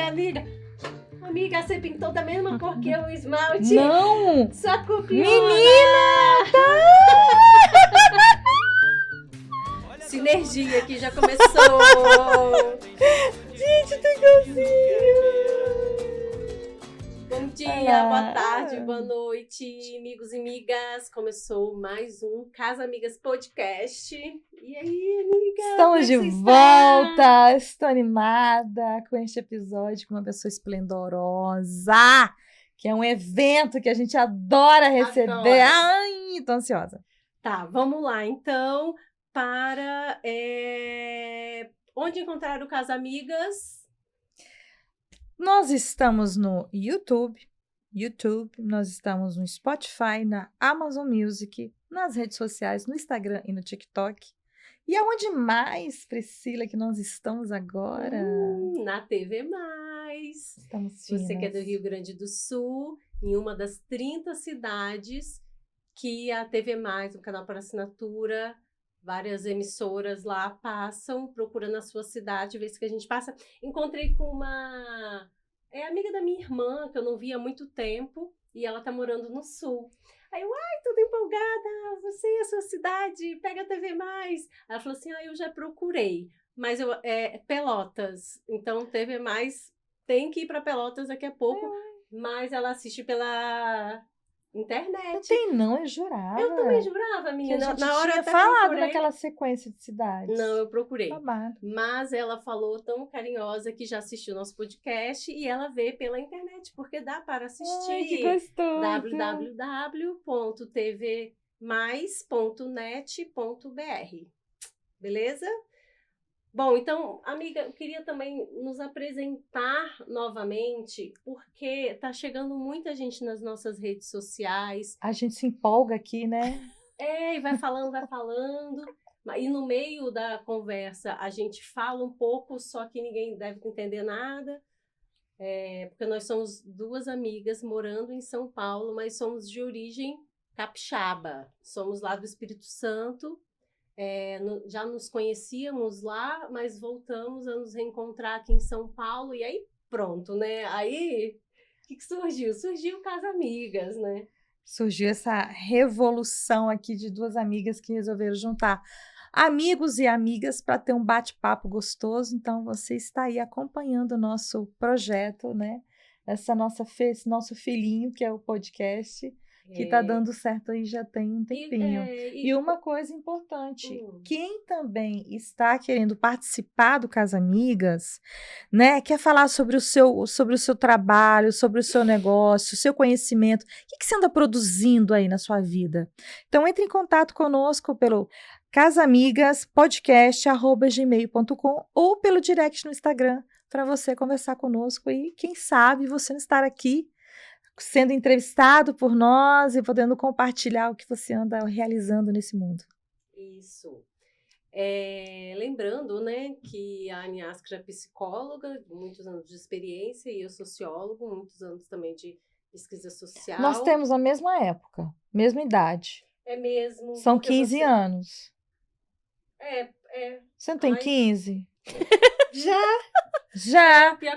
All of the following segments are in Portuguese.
amiga. Amiga, você pintou da mesma cor que eu o esmalte? Não! Só copiou. Menina! Sinergia aqui já começou. Gente, tem igualzinho! Bom dia, Olá. boa tarde, boa noite, amigos e amigas. Começou mais um Casa Amigas Podcast. E aí, amiga? Estamos de volta! Estou animada com este episódio com uma pessoa esplendorosa, que é um evento que a gente adora receber. Adoro. Ai, tô ansiosa. Tá, vamos lá então para onde encontrar o Casa Amigas? Nós estamos no YouTube, nós estamos no Spotify, na Amazon Music, nas redes sociais, no Instagram e no TikTok. E aonde mais, Priscila, que nós estamos agora? Na TV+. Estamos Você que é do finas. Rio Grande do Sul, em uma das 30 cidades que a TV+, um canal por assinatura, várias emissoras lá passam, procura na sua cidade, vê se que a gente passa. Encontrei com uma amiga da minha irmã, que eu não via há muito tempo, e ela tá morando no Sul. Aí eu, tudo empolgada, você e a sua cidade, pega a TV+. Ela falou assim, eu já procurei, mas Pelotas, então TV+, tem que ir para Pelotas daqui a pouco, mas ela assiste pela internet. Não tem não, eu jurava. Eu também jurava, Que a menina. gente Na hora eu tinha até falado procurei. naquela sequência de cidades. Não, eu procurei. Babado. Mas ela falou tão carinhosa que já assistiu nosso podcast e ela vê pela internet, porque dá para assistir. Ai, que gostoso. www.tvmais.net.br. Beleza? Bom, então, amiga, eu queria também nos apresentar novamente, porque tá chegando muita gente nas nossas redes sociais. A gente se empolga aqui, né? E vai falando, vai falando. E no meio da conversa, a gente fala um pouco, só que ninguém deve entender nada. Porque nós somos duas amigas morando em São Paulo, mas somos de origem capixaba. Somos lá do Espírito Santo. Já nos conhecíamos lá, mas voltamos a nos reencontrar aqui em São Paulo. E aí, pronto, né? Aí, o que surgiu? Surgiu Casa Amigas, né? Surgiu essa revolução aqui de duas amigas que resolveram juntar amigos e amigas para ter um bate-papo gostoso. Então, você está aí acompanhando o nosso projeto, né? Esse nosso filhinho, que é o podcast, que está dando certo aí já tem um tempinho. E uma coisa importante, quem também está querendo participar do Casa Amigas, né, quer falar sobre o seu trabalho, sobre o seu negócio, o seu conhecimento, o que você anda produzindo aí na sua vida? Então, entre em contato conosco pelo casamigaspodcast@gmail.com ou pelo direct no Instagram para você conversar conosco e, quem sabe, você não estar aqui sendo entrevistado por nós e podendo compartilhar o que você anda realizando nesse mundo. Isso. Lembrando, né, que a Aniaskra é psicóloga, muitos anos de experiência, e eu sociólogo, muitos anos também de pesquisa social. Nós temos a mesma época, mesma idade. É mesmo. São 15 anos. Você não tem 15? Já.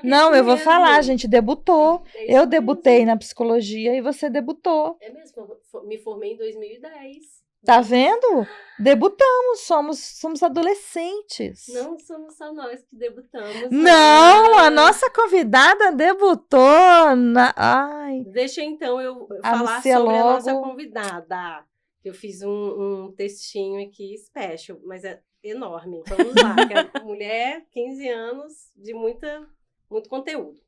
Não, eu vou falar, a gente debutou. Eu debutei na psicologia e você debutou. É mesmo, me formei em 2010. Tá vendo? Debutamos, somos adolescentes. Não somos só nós que debutamos. Não, a nossa convidada debutou Ai. Deixa então eu falar sobre a nossa convidada. Eu fiz um textinho aqui, special, mas é enorme. Vamos lá, que é mulher, 15 anos, de muito conteúdo.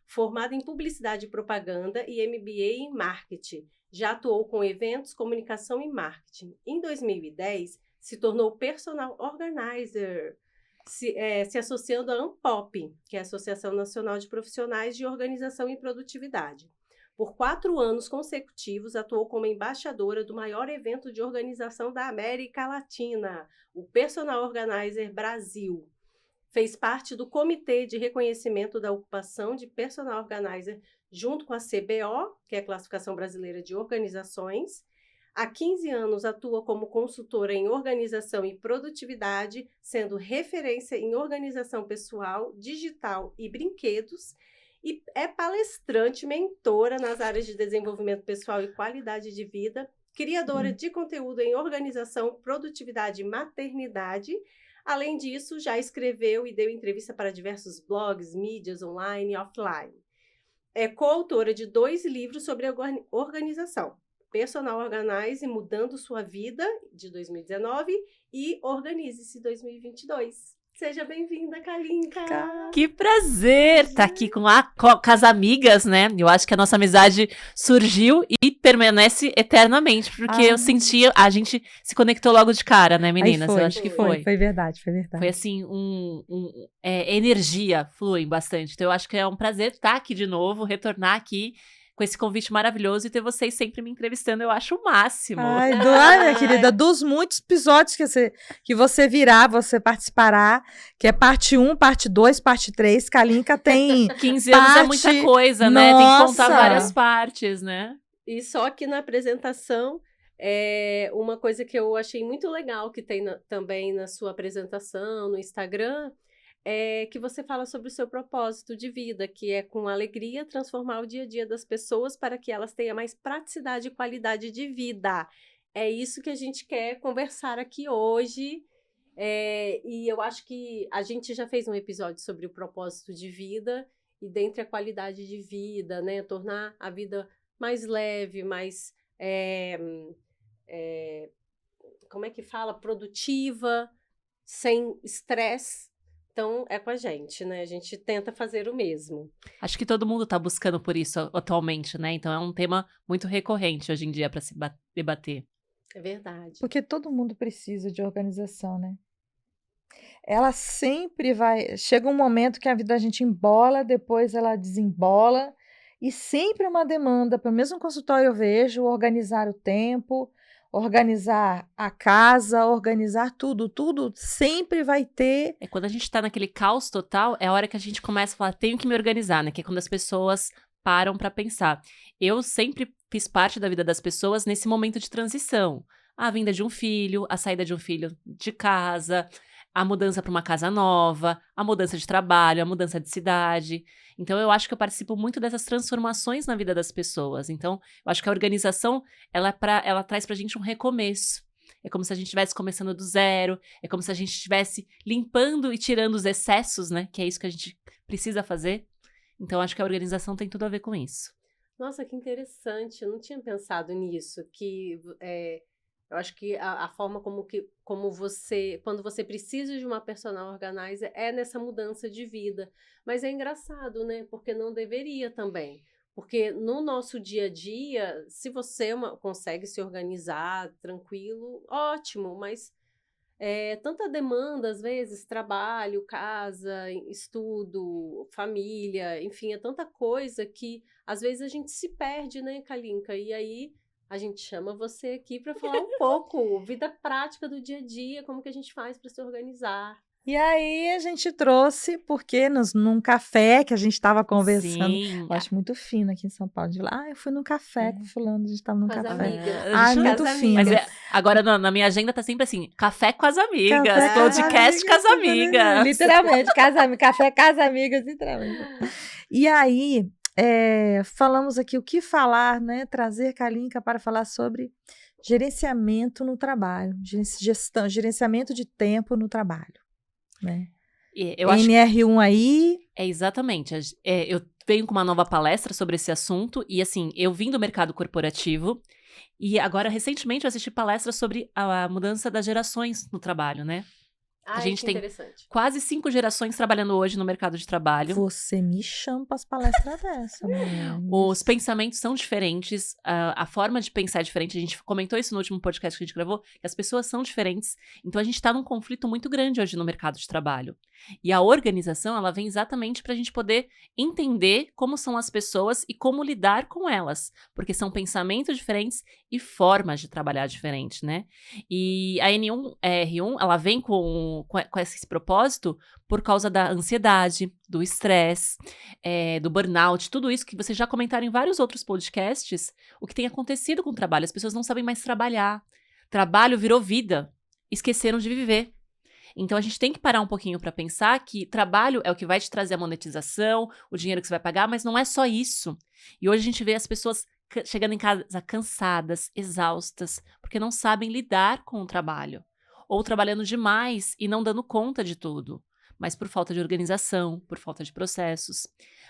Formada em Publicidade e Propaganda e MBA em Marketing. Já atuou com eventos, comunicação e marketing. Em 2010, se tornou Personal Organizer, se associando à ANPOP, que é a Associação Nacional de Profissionais de Organização e Produtividade. Por 4 anos consecutivos, atuou como embaixadora do maior evento de organização da América Latina, o Personal Organizer Brasil. Fez parte do Comitê de Reconhecimento da Ocupação de Personal Organizer, junto com a CBO, que é a Classificação Brasileira de Organizações, Há 15 anos atua como consultora em organização e produtividade, sendo referência em organização pessoal, digital e brinquedos, e é palestrante, mentora nas áreas de desenvolvimento pessoal e qualidade de vida, criadora de conteúdo em organização, produtividade e maternidade. Além disso, já escreveu e deu entrevista para diversos blogs, mídias online e offline. É coautora de 2 livros sobre organização: Personal Organize, Mudando Sua Vida, de 2019, e Organize-se, 2022. Seja bem-vinda, Kalinka! Que prazer estar aqui com as amigas, né? Eu acho que a nossa amizade surgiu e permanece eternamente, porque eu sentia, a gente se conectou logo de cara, né, meninas? Eu acho que foi. Foi verdade, foi verdade. Foi assim, energia flui bastante. Então eu acho que é um prazer estar aqui de novo, retornar aqui com esse convite maravilhoso e ter vocês sempre me entrevistando, eu acho o máximo. Ai, minha querida, dos muitos episódios que você virá, você participará, que é parte 1, parte 2, parte 3, Kalinka tem 15 anos é muita coisa, né? Tem que contar várias partes, né? E só que na apresentação, uma coisa que eu achei muito legal que tem também na sua apresentação, no Instagram, é que você fala sobre o seu propósito de vida, que é com alegria transformar o dia a dia das pessoas para que elas tenham mais praticidade e qualidade de vida. É isso que a gente quer conversar aqui hoje. E eu acho que a gente já fez um episódio sobre o propósito de vida e dentre a qualidade de vida, né? Tornar a vida mais leve, mais... como é que fala? Produtiva, sem estresse. Então, é com a gente, né? A gente tenta fazer o mesmo. Acho que todo mundo está buscando por isso atualmente, né? Então, é um tema muito recorrente hoje em dia para se debater. É verdade. Porque todo mundo precisa de organização, né? Ela sempre vai... Chega um momento que a vida da gente embola, depois ela desembola. E sempre é uma demanda. Pelo menos no consultório eu vejo organizar o tempo, organizar a casa, organizar tudo sempre vai ter. Quando a gente tá naquele caos total, é a hora que a gente começa a falar, tenho que me organizar, né? Que é quando as pessoas param pra pensar. Eu sempre fiz parte da vida das pessoas nesse momento de transição. A vinda de um filho, a saída de um filho de casa, a mudança para uma casa nova, a mudança de trabalho, a mudança de cidade. Então, eu acho que eu participo muito dessas transformações na vida das pessoas. Então, eu acho que a organização, ela traz pra gente um recomeço. É como se a gente estivesse começando do zero, é como se a gente estivesse limpando e tirando os excessos, né? Que é isso que a gente precisa fazer. Então, acho que a organização tem tudo a ver com isso. Nossa, que interessante. Eu não tinha pensado nisso, que... eu acho que a forma como você, quando você precisa de uma personal organizer, é nessa mudança de vida. Mas é engraçado, né? Porque não deveria também. Porque no nosso dia a dia, se você consegue se organizar tranquilo, ótimo. Mas tanta demanda, às vezes, trabalho, casa, estudo, família, enfim, é tanta coisa que às vezes a gente se perde, né, Kalinka? E aí... a gente chama você aqui para falar um pouco, vida prática do dia a dia, como que a gente faz para se organizar. E aí a gente trouxe, porque num café que a gente estava conversando, Sim. eu acho muito fino aqui em São Paulo, de lá, eu fui num café com fulano, a gente estava num com café. As muito fino. Mas agora na minha agenda tá sempre assim, café com as amigas, podcast com as amigas. Literalmente, café com as amigas, literalmente. E aí... falamos aqui o que falar, né? Trazer Kalinka para falar sobre gerenciamento no trabalho, gerenciamento de tempo no trabalho, né? Eu acho NR1 aí. Exatamente. Eu venho com uma nova palestra sobre esse assunto e, assim, eu vim do mercado corporativo e agora, recentemente, eu assisti palestra sobre a mudança das gerações no trabalho, né? A gente tem quase 5 gerações trabalhando hoje no mercado de trabalho. Você me chama para as palestras dessa, mulher. Os pensamentos são diferentes, a forma de pensar é diferente. A gente comentou isso no último podcast que a gente gravou, que as pessoas são diferentes. Então, a gente está num conflito muito grande hoje no mercado de trabalho. E a organização, ela vem exatamente para a gente poder entender como são as pessoas e como lidar com elas. Porque são pensamentos diferentes e formas de trabalhar diferentes, né? E a R1, ela vem com com esse propósito por causa da ansiedade, do estresse, do burnout, tudo isso que vocês já comentaram em vários outros podcasts, o que tem acontecido com o trabalho. As pessoas não sabem mais trabalhar. Trabalho virou vida. Esqueceram de viver. Então, a gente tem que parar um pouquinho para pensar que trabalho é o que vai te trazer a monetização, o dinheiro que você vai pagar, mas não é só isso. E hoje a gente vê as pessoas chegando em casa cansadas, exaustas, porque não sabem lidar com o trabalho. Ou trabalhando demais e não dando conta de tudo, mas por falta de organização, por falta de processos.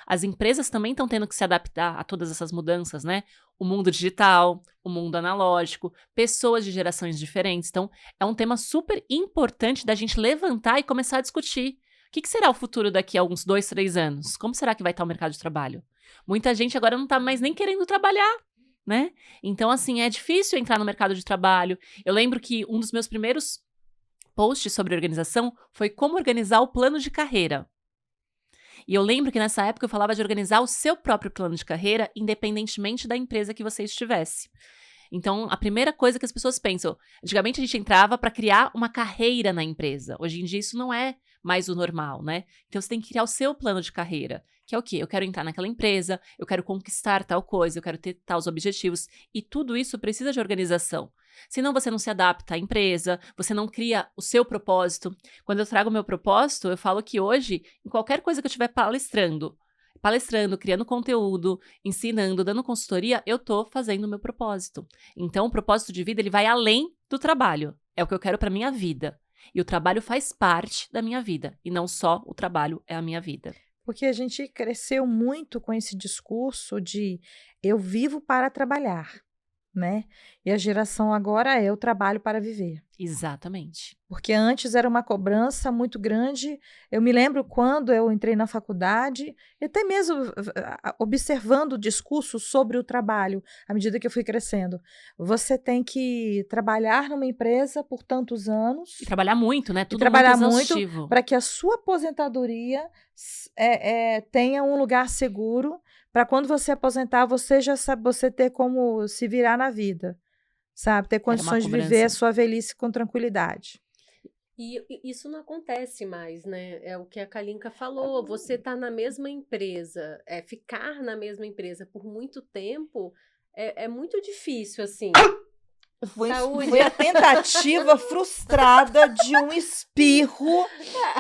As empresas também estão tendo que se adaptar a todas essas mudanças, né? O mundo digital, o mundo analógico, pessoas de gerações diferentes. Então, é um tema super importante da gente levantar e começar a discutir. O que será o futuro daqui a uns 2, 3 anos? Como será que vai estar o mercado de trabalho? Muita gente agora não está mais nem querendo trabalhar, né? Então, assim, é difícil entrar no mercado de trabalho. Eu lembro que um dos meus primeiros posts sobre organização foi como organizar o plano de carreira. E eu lembro que nessa época eu falava de organizar o seu próprio plano de carreira, independentemente da empresa que você estivesse. Então, a primeira coisa que as pessoas pensam, antigamente a gente entrava para criar uma carreira na empresa. Hoje em dia isso não é mais o normal, né? Então, você tem que criar o seu plano de carreira, que é o quê? Eu quero entrar naquela empresa, eu quero conquistar tal coisa, eu quero ter tais objetivos. E tudo isso precisa de organização. Senão você não se adapta à empresa, você não cria o seu propósito. Quando eu trago o meu propósito, eu falo que hoje, em qualquer coisa que eu estiver palestrando, criando conteúdo, ensinando, dando consultoria, eu estou fazendo o meu propósito. Então, o propósito de vida, ele vai além do trabalho. É o que eu quero para minha vida. E o trabalho faz parte da minha vida. E não só o trabalho é a minha vida. Porque a gente cresceu muito com esse discurso de eu vivo para trabalhar, né? E a geração agora é eu trabalho para viver. Exatamente. Porque antes era uma cobrança muito grande. Eu me lembro quando eu entrei na faculdade, e até mesmo observando o discurso sobre o trabalho, à medida que eu fui crescendo. Você tem que trabalhar numa empresa por tantos anos. E trabalhar muito, né? Tudo trabalhar muito exaustivo. Para que a sua aposentadoria tenha um lugar seguro, para quando você aposentar, você já sabe, você ter como se virar na vida. Sabe? Ter condições de viver a sua velhice com tranquilidade. E isso não acontece mais, né? É o que a Kalinka falou. Você tá na mesma empresa, ficar na mesma empresa por muito tempo é muito difícil, assim. Foi a tentativa frustrada de um espirro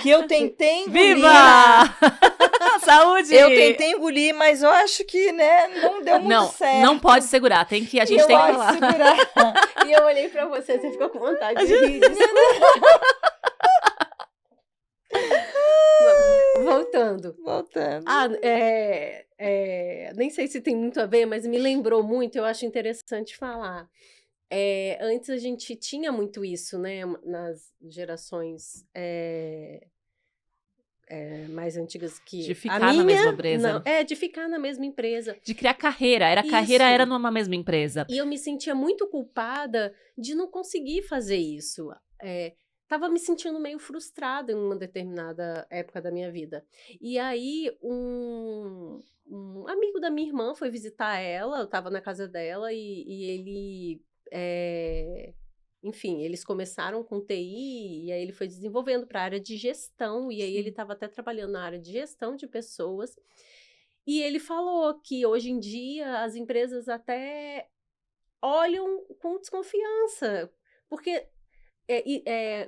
que eu tentei engolir. Viva! Saúde! Eu tentei engolir, mas eu acho que, né, não deu muito certo. Não pode segurar, a gente tem que falar. Segurar. E eu olhei pra você ficou com vontade de rir. Voltando. Nem sei se tem muito a ver, mas me lembrou muito, eu acho interessante falar. Antes a gente tinha muito isso, né, nas gerações mais antigas que de ficar na mesma empresa. De ficar na mesma empresa. De criar carreira. Carreira era numa mesma empresa. E eu me sentia muito culpada de não conseguir fazer isso. Tava me sentindo meio frustrada em uma determinada época da minha vida. E aí, um amigo da minha irmã foi visitar ela, eu tava na casa dela e ele... enfim, eles começaram com TI e aí ele foi desenvolvendo para a área de gestão e aí ele estava até trabalhando na área de gestão de pessoas e ele falou que hoje em dia as empresas até olham com desconfiança, porque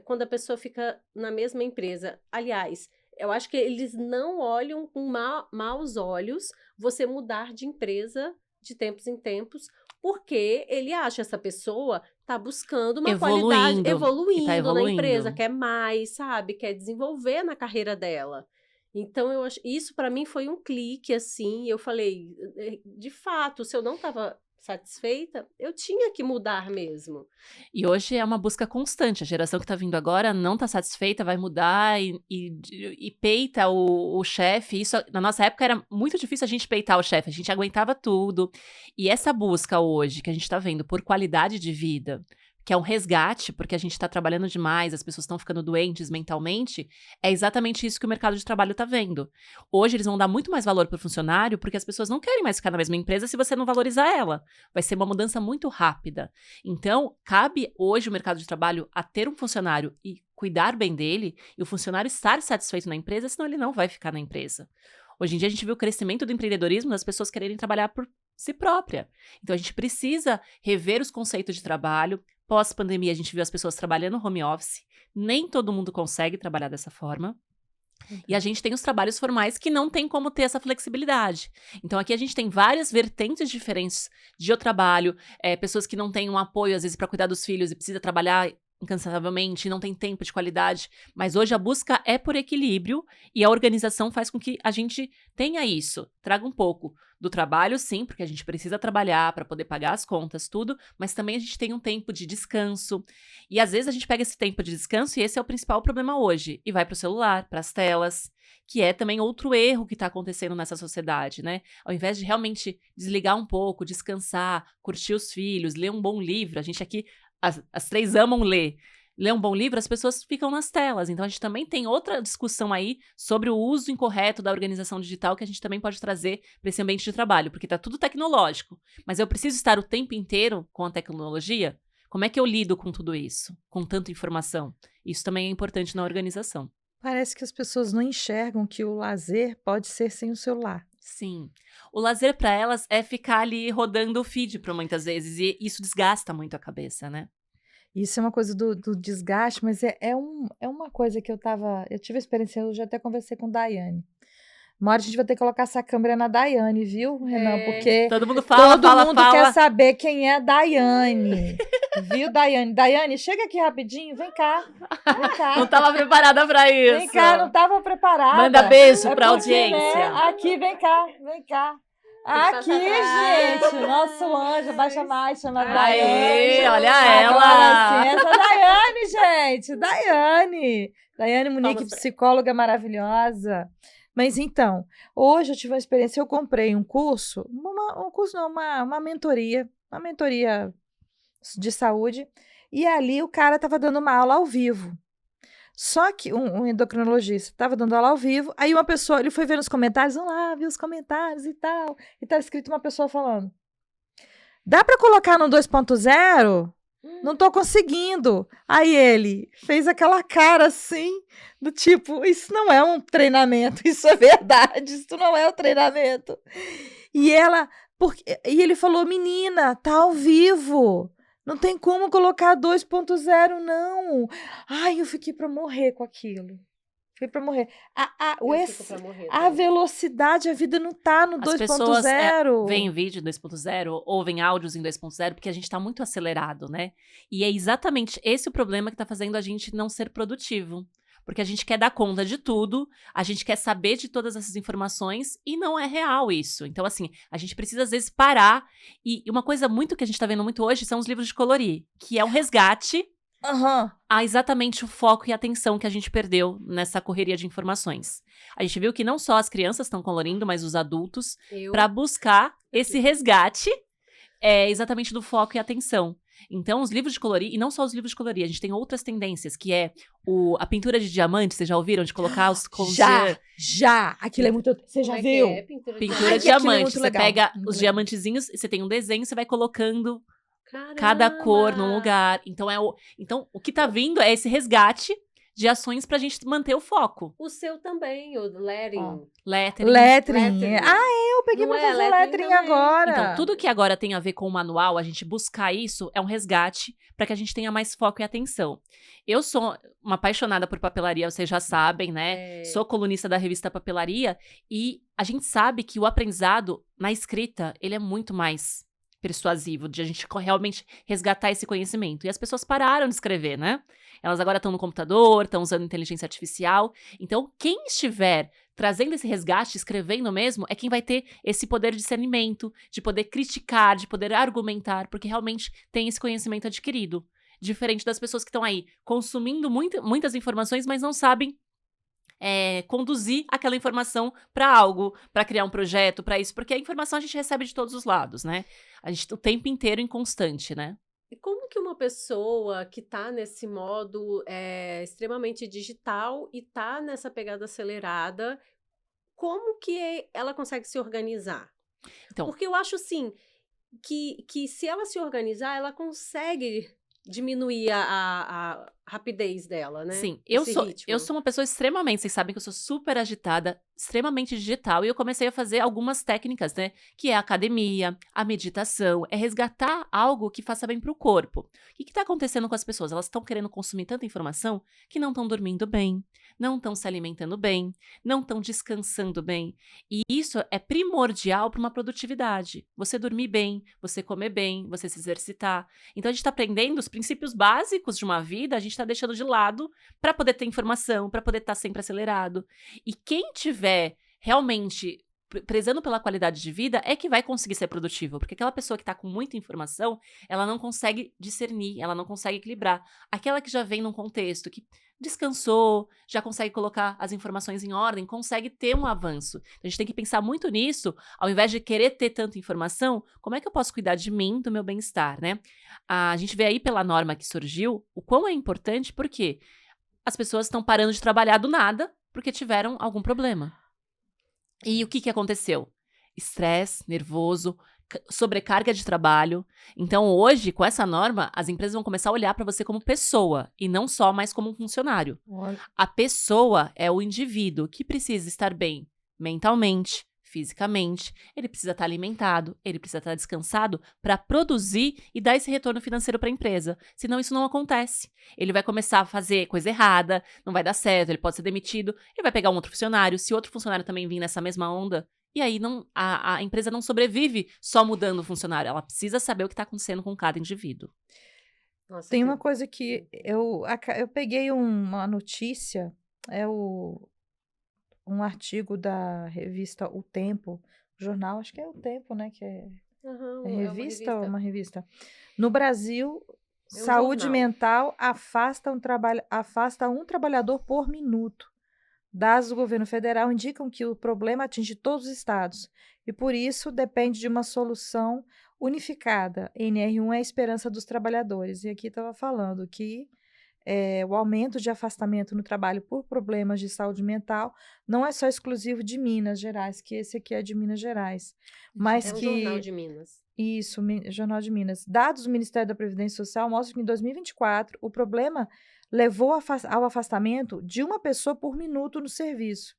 quando a pessoa fica na mesma empresa, aliás, eu acho que eles não olham com maus olhos você mudar de empresa de tempos em tempos, porque ele acha essa pessoa tá buscando uma qualidade, evoluindo na empresa, quer mais, sabe? Quer desenvolver na carreira dela. Então, eu acho, isso para mim foi um clique, assim, eu falei, de fato, se eu não estava satisfeita, eu tinha que mudar mesmo. E hoje é uma busca constante. A geração que está vindo agora não está satisfeita, vai mudar e peita o chefe. Isso, na nossa época, era muito difícil a gente peitar o chefe. A gente aguentava tudo. E essa busca hoje, que a gente está vendo por qualidade de vida, que é um resgate, porque a gente está trabalhando demais, as pessoas estão ficando doentes mentalmente, é exatamente isso que o mercado de trabalho está vendo. Hoje eles vão dar muito mais valor para o funcionário, porque as pessoas não querem mais ficar na mesma empresa se você não valorizar ela. Vai ser uma mudança muito rápida. Então, cabe hoje o mercado de trabalho a ter um funcionário e cuidar bem dele e o funcionário estar satisfeito na empresa, senão ele não vai ficar na empresa. Hoje em dia a gente vê o crescimento do empreendedorismo das pessoas quererem trabalhar por si própria. Então a gente precisa rever os conceitos de trabalho. Pós-pandemia a gente viu as pessoas trabalhando home office. Nem todo mundo consegue trabalhar dessa forma. E a gente tem os trabalhos formais que não tem como ter essa flexibilidade. Então aqui a gente tem várias vertentes diferentes de trabalho, pessoas que não têm um apoio às vezes para cuidar dos filhos e precisa trabalhar incansavelmente, não tem tempo de qualidade, mas hoje a busca é por equilíbrio e a organização faz com que a gente tenha isso, traga um pouco do trabalho, sim, porque a gente precisa trabalhar para poder pagar as contas, tudo, mas também a gente tem um tempo de descanso, e às vezes a gente pega esse tempo de descanso e esse é o principal problema hoje, e vai para o celular, para as telas, que é também outro erro que está acontecendo nessa sociedade, né? Ao invés de realmente desligar um pouco, descansar, curtir os filhos, ler um bom livro, a gente aqui as três amam ler um bom livro, as pessoas ficam nas telas. Então, a gente também tem outra discussão aí sobre o uso incorreto da organização digital que a gente também pode trazer para esse ambiente de trabalho, porque está tudo tecnológico. Mas eu preciso estar o tempo inteiro com a tecnologia? Como é que eu lido com tudo isso? Com tanta informação? Isso também é importante na organização. Parece que as pessoas não enxergam que o lazer pode ser sem o celular. Sim. O lazer para elas é ficar ali rodando o feed por muitas vezes, e isso desgasta muito a cabeça, né? Isso é uma coisa do desgaste, mas é uma coisa que eu tive a experiência, eu já até conversei com Daiane. Uma hora a gente vai ter que colocar essa câmera na Daiane, viu, Renan? Porque todo mundo fala, todo mundo quer saber quem é a Daiane. Viu, Daiane? Daiane, chega aqui rapidinho, vem cá. Não estava preparada para isso. Vem cá, não estava preparada. Manda beijo para a audiência. Né? Aqui, vem cá. Aqui, gente, nosso anjo, baixa mais, chama Daiane. Aê, olha ela. Sim, essa é a Daiane, gente, Daiane Munique, psicóloga maravilhosa. Mas então, hoje eu tive uma experiência, eu comprei um curso, uma mentoria de saúde, e ali o cara estava dando uma aula ao vivo. Só que um endocrinologista estava dando aula ao vivo, aí uma pessoa, ele foi ver nos comentários, vamos lá, ver os comentários e tal, e tá escrito uma pessoa falando, dá para colocar no 2.0? Não tô conseguindo. Aí ele fez aquela cara assim, do tipo, isso não é um treinamento, isso é verdade, isso não é um treinamento. E ele falou, menina, tá ao vivo. Não tem como colocar 2.0, não. Ai, eu fiquei para morrer com aquilo. Fiquei para morrer. A velocidade, a vida não tá no 2.0. As pessoas veem vídeo 2.0, ouvem áudios em 2.0, porque a gente tá muito acelerado, né? E é exatamente esse o problema que tá fazendo a gente não ser produtivo. Porque a gente quer dar conta de tudo, a gente quer saber de todas essas informações e não é real isso. Então, assim, a gente precisa às vezes parar. E uma coisa muito que a gente tá vendo muito hoje são os livros de colorir, que é um resgate a exatamente o foco e a atenção que a gente perdeu nessa correria de informações. A gente viu que não só as crianças estão colorindo, mas os adultos, para buscar esse resgate exatamente do foco e atenção. Então, os livros de colorir, e não só os livros de colorir, a gente tem outras tendências, que é a pintura de diamante, vocês já ouviram de colocar os... Já! Aquilo é muito... Você já viu? Pintura de diamante. Você pega os diamantezinhos, você tem um desenho, você vai colocando cada cor num lugar. Então, o que tá vindo é esse resgate de ações pra gente manter o foco. O seu também, o lettering. Lettering. Eu peguei pra fazer lettering agora. Então, tudo que agora tem a ver com o manual, a gente buscar isso, é um resgate para que a gente tenha mais foco e atenção. Eu sou uma apaixonada por papelaria, vocês já sabem, né? Sou colunista da revista Papelaria e a gente sabe que o aprendizado na escrita, ele é muito mais persuasivo, de a gente realmente resgatar esse conhecimento. E as pessoas pararam de escrever, né? Elas agora estão no computador, estão usando inteligência artificial. Então, quem estiver trazendo esse resgate, escrevendo mesmo, é quem vai ter esse poder de discernimento, de poder criticar, de poder argumentar, porque realmente tem esse conhecimento adquirido. Diferente das pessoas que estão aí consumindo muitas informações, mas não sabem conduzir aquela informação para algo, para criar um projeto, para isso, porque a informação a gente recebe de todos os lados, né? A gente o tempo inteiro em constante, né? E como que uma pessoa que está nesse modo extremamente digital e está nessa pegada acelerada, como que ela consegue se organizar? Então, porque eu acho, assim, que se ela se organizar, ela consegue diminuir rapidez dela, né? Sim, Esse eu sou uma pessoa extremamente, vocês sabem que eu sou super agitada, extremamente digital, e eu comecei a fazer algumas técnicas, né? Que é a academia, a meditação, é resgatar algo que faça bem pro corpo. O que está acontecendo com as pessoas? Elas estão querendo consumir tanta informação que não estão dormindo bem, não estão se alimentando bem, não estão descansando bem. E isso é primordial para uma produtividade. Você dormir bem, você comer bem, você se exercitar. Então a gente está aprendendo os princípios básicos de uma vida, a gente está deixando de lado para poder ter informação, para poder estar sempre acelerado. E quem tiver realmente prezando pela qualidade de vida é que vai conseguir ser produtivo, porque aquela pessoa que está com muita informação, ela não consegue discernir, ela não consegue equilibrar. Aquela que já vem num contexto que descansou, já consegue colocar as informações em ordem, consegue ter um avanço. A gente tem que pensar muito nisso, ao invés de querer ter tanta informação, como é que eu posso cuidar de mim, do meu bem-estar, né? A gente vê aí pela norma que surgiu, o quão é importante, porque as pessoas estão parando de trabalhar do nada, porque tiveram algum problema. E o que aconteceu? Estresse, nervoso, sobrecarga de trabalho. Então, hoje, com essa norma, as empresas vão começar a olhar para você como pessoa e não só mais como um funcionário. Olha. A pessoa é o indivíduo que precisa estar bem mentalmente, fisicamente, ele precisa estar alimentado, ele precisa estar descansado para produzir e dar esse retorno financeiro para a empresa. Senão isso não acontece. Ele vai começar a fazer coisa errada, não vai dar certo, ele pode ser demitido, ele vai pegar um outro funcionário, se outro funcionário também vir nessa mesma onda, e aí a empresa não sobrevive só mudando o funcionário, ela precisa saber o que está acontecendo com cada indivíduo. Nossa, Tem uma coisa que eu peguei uma notícia, um artigo da revista O Tempo, jornal, acho que é O Tempo, né? Que é revista ou uma revista? No Brasil, saúde mental afasta um trabalhador por minuto. Dados do governo federal indicam que o problema atinge todos os estados e, por isso, depende de uma solução unificada. NR1 é a esperança dos trabalhadores. E aqui estava falando que o aumento de afastamento no trabalho por problemas de saúde mental não é só exclusivo de Minas Gerais, que esse aqui é de Minas Gerais. Mas é um jornal de Minas. Isso, Jornal de Minas. Dados do Ministério da Previdência Social mostram que em 2024 o problema levou ao afastamento de uma pessoa por minuto no serviço.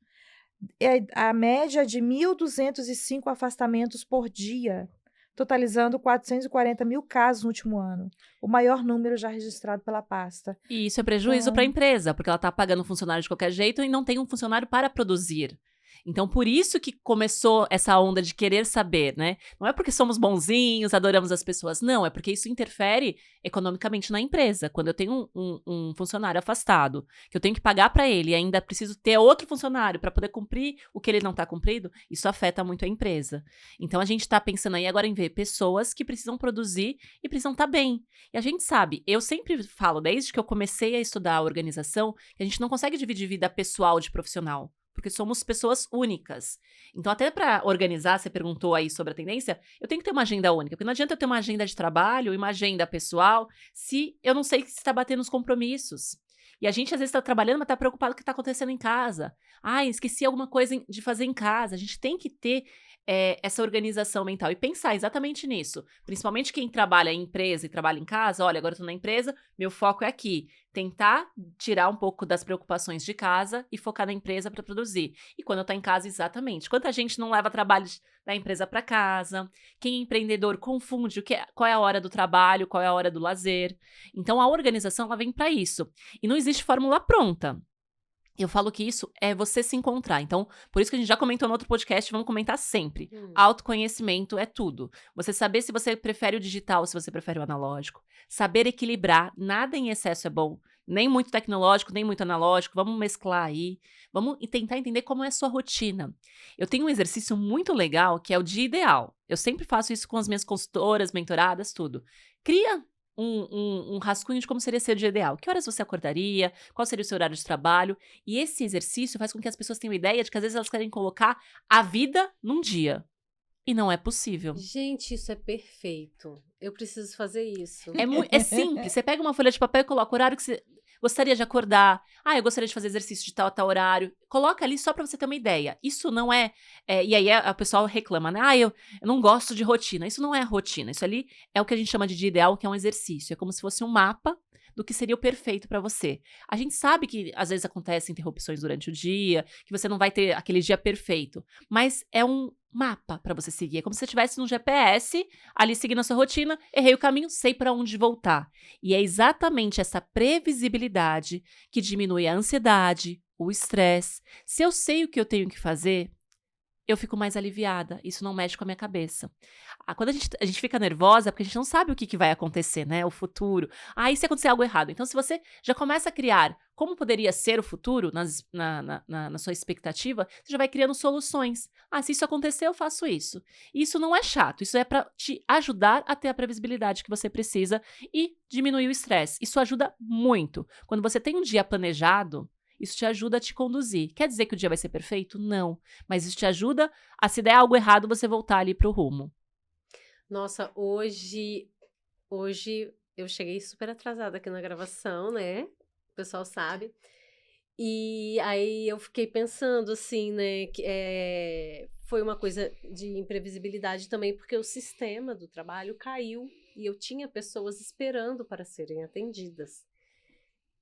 A média de 1.205 afastamentos por dia, totalizando 440 mil casos no último ano. O maior número já registrado pela pasta. E isso é prejuízo para a empresa, porque ela está pagando funcionário de qualquer jeito e não tem um funcionário para produzir. Então, por isso que começou essa onda de querer saber, né? Não é porque somos bonzinhos, adoramos as pessoas. Não, é porque isso interfere economicamente na empresa. Quando eu tenho um funcionário afastado, que eu tenho que pagar para ele e ainda preciso ter outro funcionário para poder cumprir o que ele não está cumprindo, isso afeta muito a empresa. Então, a gente está pensando aí agora em ver pessoas que precisam produzir e precisam estar bem. E a gente sabe, eu sempre falo, desde que eu comecei a estudar a organização, que a gente não consegue dividir vida pessoal de profissional. Porque somos pessoas únicas. Então, até para organizar, você perguntou aí sobre a tendência, eu tenho que ter uma agenda única. Porque não adianta eu ter uma agenda de trabalho e uma agenda pessoal se eu não sei se está batendo os compromissos. E a gente, às vezes, está trabalhando, mas está preocupado com o que está acontecendo em casa. Esqueci alguma coisa de fazer em casa. A gente tem que ter essa organização mental e pensar exatamente nisso. Principalmente quem trabalha em empresa e trabalha em casa. Olha, agora eu estou na empresa, meu foco é aqui. Tentar tirar um pouco das preocupações de casa e focar na empresa para produzir. E quando eu estou em casa, exatamente. Quanta gente não leva trabalho da empresa para casa? Quem é empreendedor confunde qual é a hora do trabalho, qual é a hora do lazer. Então, a organização ela vem para isso. E não existe fórmula pronta. Eu falo que isso é você se encontrar. Então, por isso que a gente já comentou no outro podcast, vamos comentar sempre. Autoconhecimento é tudo. Você saber se você prefere o digital, se você prefere o analógico. Saber equilibrar, nada em excesso é bom. Nem muito tecnológico, nem muito analógico. Vamos mesclar aí. Vamos tentar entender como é a sua rotina. Eu tenho um exercício muito legal, que é o dia ideal. Eu sempre faço isso com as minhas consultoras, mentoradas, tudo. Cria um rascunho de como seria seu dia ideal. Que horas você acordaria? Qual seria o seu horário de trabalho? E esse exercício faz com que as pessoas tenham ideia de que às vezes elas querem colocar a vida num dia. E não é possível. Gente, isso é perfeito. Eu preciso fazer isso. É simples. Você pega uma folha de papel e coloca o horário que você gostaria de acordar. Eu gostaria de fazer exercício de tal a tal horário. Coloca ali só pra você ter uma ideia. Isso não é... e aí a pessoa reclama, né? Eu não gosto de rotina. Isso não é rotina. Isso ali é o que a gente chama de dia ideal, que é um exercício. É como se fosse um mapa do que seria o perfeito para você. A gente sabe que às vezes acontecem interrupções durante o dia, que você não vai ter aquele dia perfeito, mas é um mapa para você seguir. É como se você estivesse num GPS, ali seguindo a sua rotina, errei o caminho, sei para onde voltar. E é exatamente essa previsibilidade que diminui a ansiedade, o estresse. Se eu sei o que eu tenho que fazer, eu fico mais aliviada. Isso não mexe com a minha cabeça. Quando a gente fica nervosa, é porque a gente não sabe o que vai acontecer, né? O futuro. E se acontecer algo errado? Então, se você já começa a criar como poderia ser o futuro na sua expectativa, você já vai criando soluções. Se isso acontecer, eu faço isso. E isso não é chato. Isso é para te ajudar a ter a previsibilidade que você precisa e diminuir o estresse. Isso ajuda muito. Quando você tem um dia planejado, isso te ajuda a te conduzir. Quer dizer que o dia vai ser perfeito? Não. Mas isso te ajuda a, se der algo errado, você voltar ali pro rumo. Nossa, hoje eu cheguei super atrasada aqui na gravação, né? O pessoal sabe. E aí eu fiquei pensando, assim, né? Que foi uma coisa de imprevisibilidade também, porque o sistema do trabalho caiu e eu tinha pessoas esperando para serem atendidas.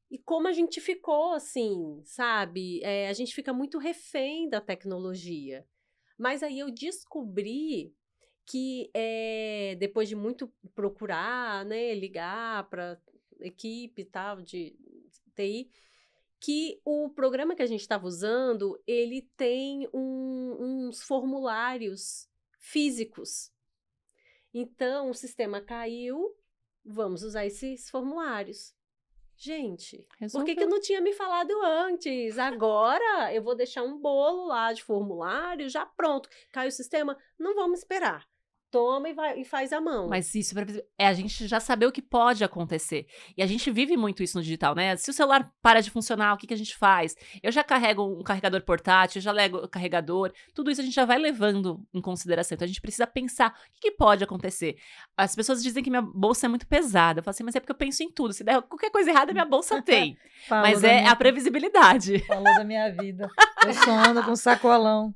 E como a gente ficou, assim, sabe? A gente fica muito refém da tecnologia. Mas aí eu descobri que, depois de muito procurar, né, ligar para equipe e tal, de TI, que o programa que a gente estava usando, ele tem uns formulários físicos. Então, o sistema caiu, vamos usar esses formulários. Gente, por que não tinha me falado antes? Agora eu vou deixar um bolo lá de formulário já pronto. Cai o sistema, não vamos esperar. Toma e faz a mão. Mas isso é a gente já saber o que pode acontecer. E a gente vive muito isso no digital, né? Se o celular para de funcionar, o que a gente faz? Eu já carrego um carregador portátil, eu já lego o carregador. Tudo isso a gente já vai levando em consideração. Então a gente precisa pensar o que pode acontecer. As pessoas dizem que minha bolsa é muito pesada. Eu falo assim, mas é porque eu penso em tudo. Se der qualquer coisa errada, minha bolsa tem. Mas é a previsibilidade. Falou da minha vida. Eu só ando com sacolão.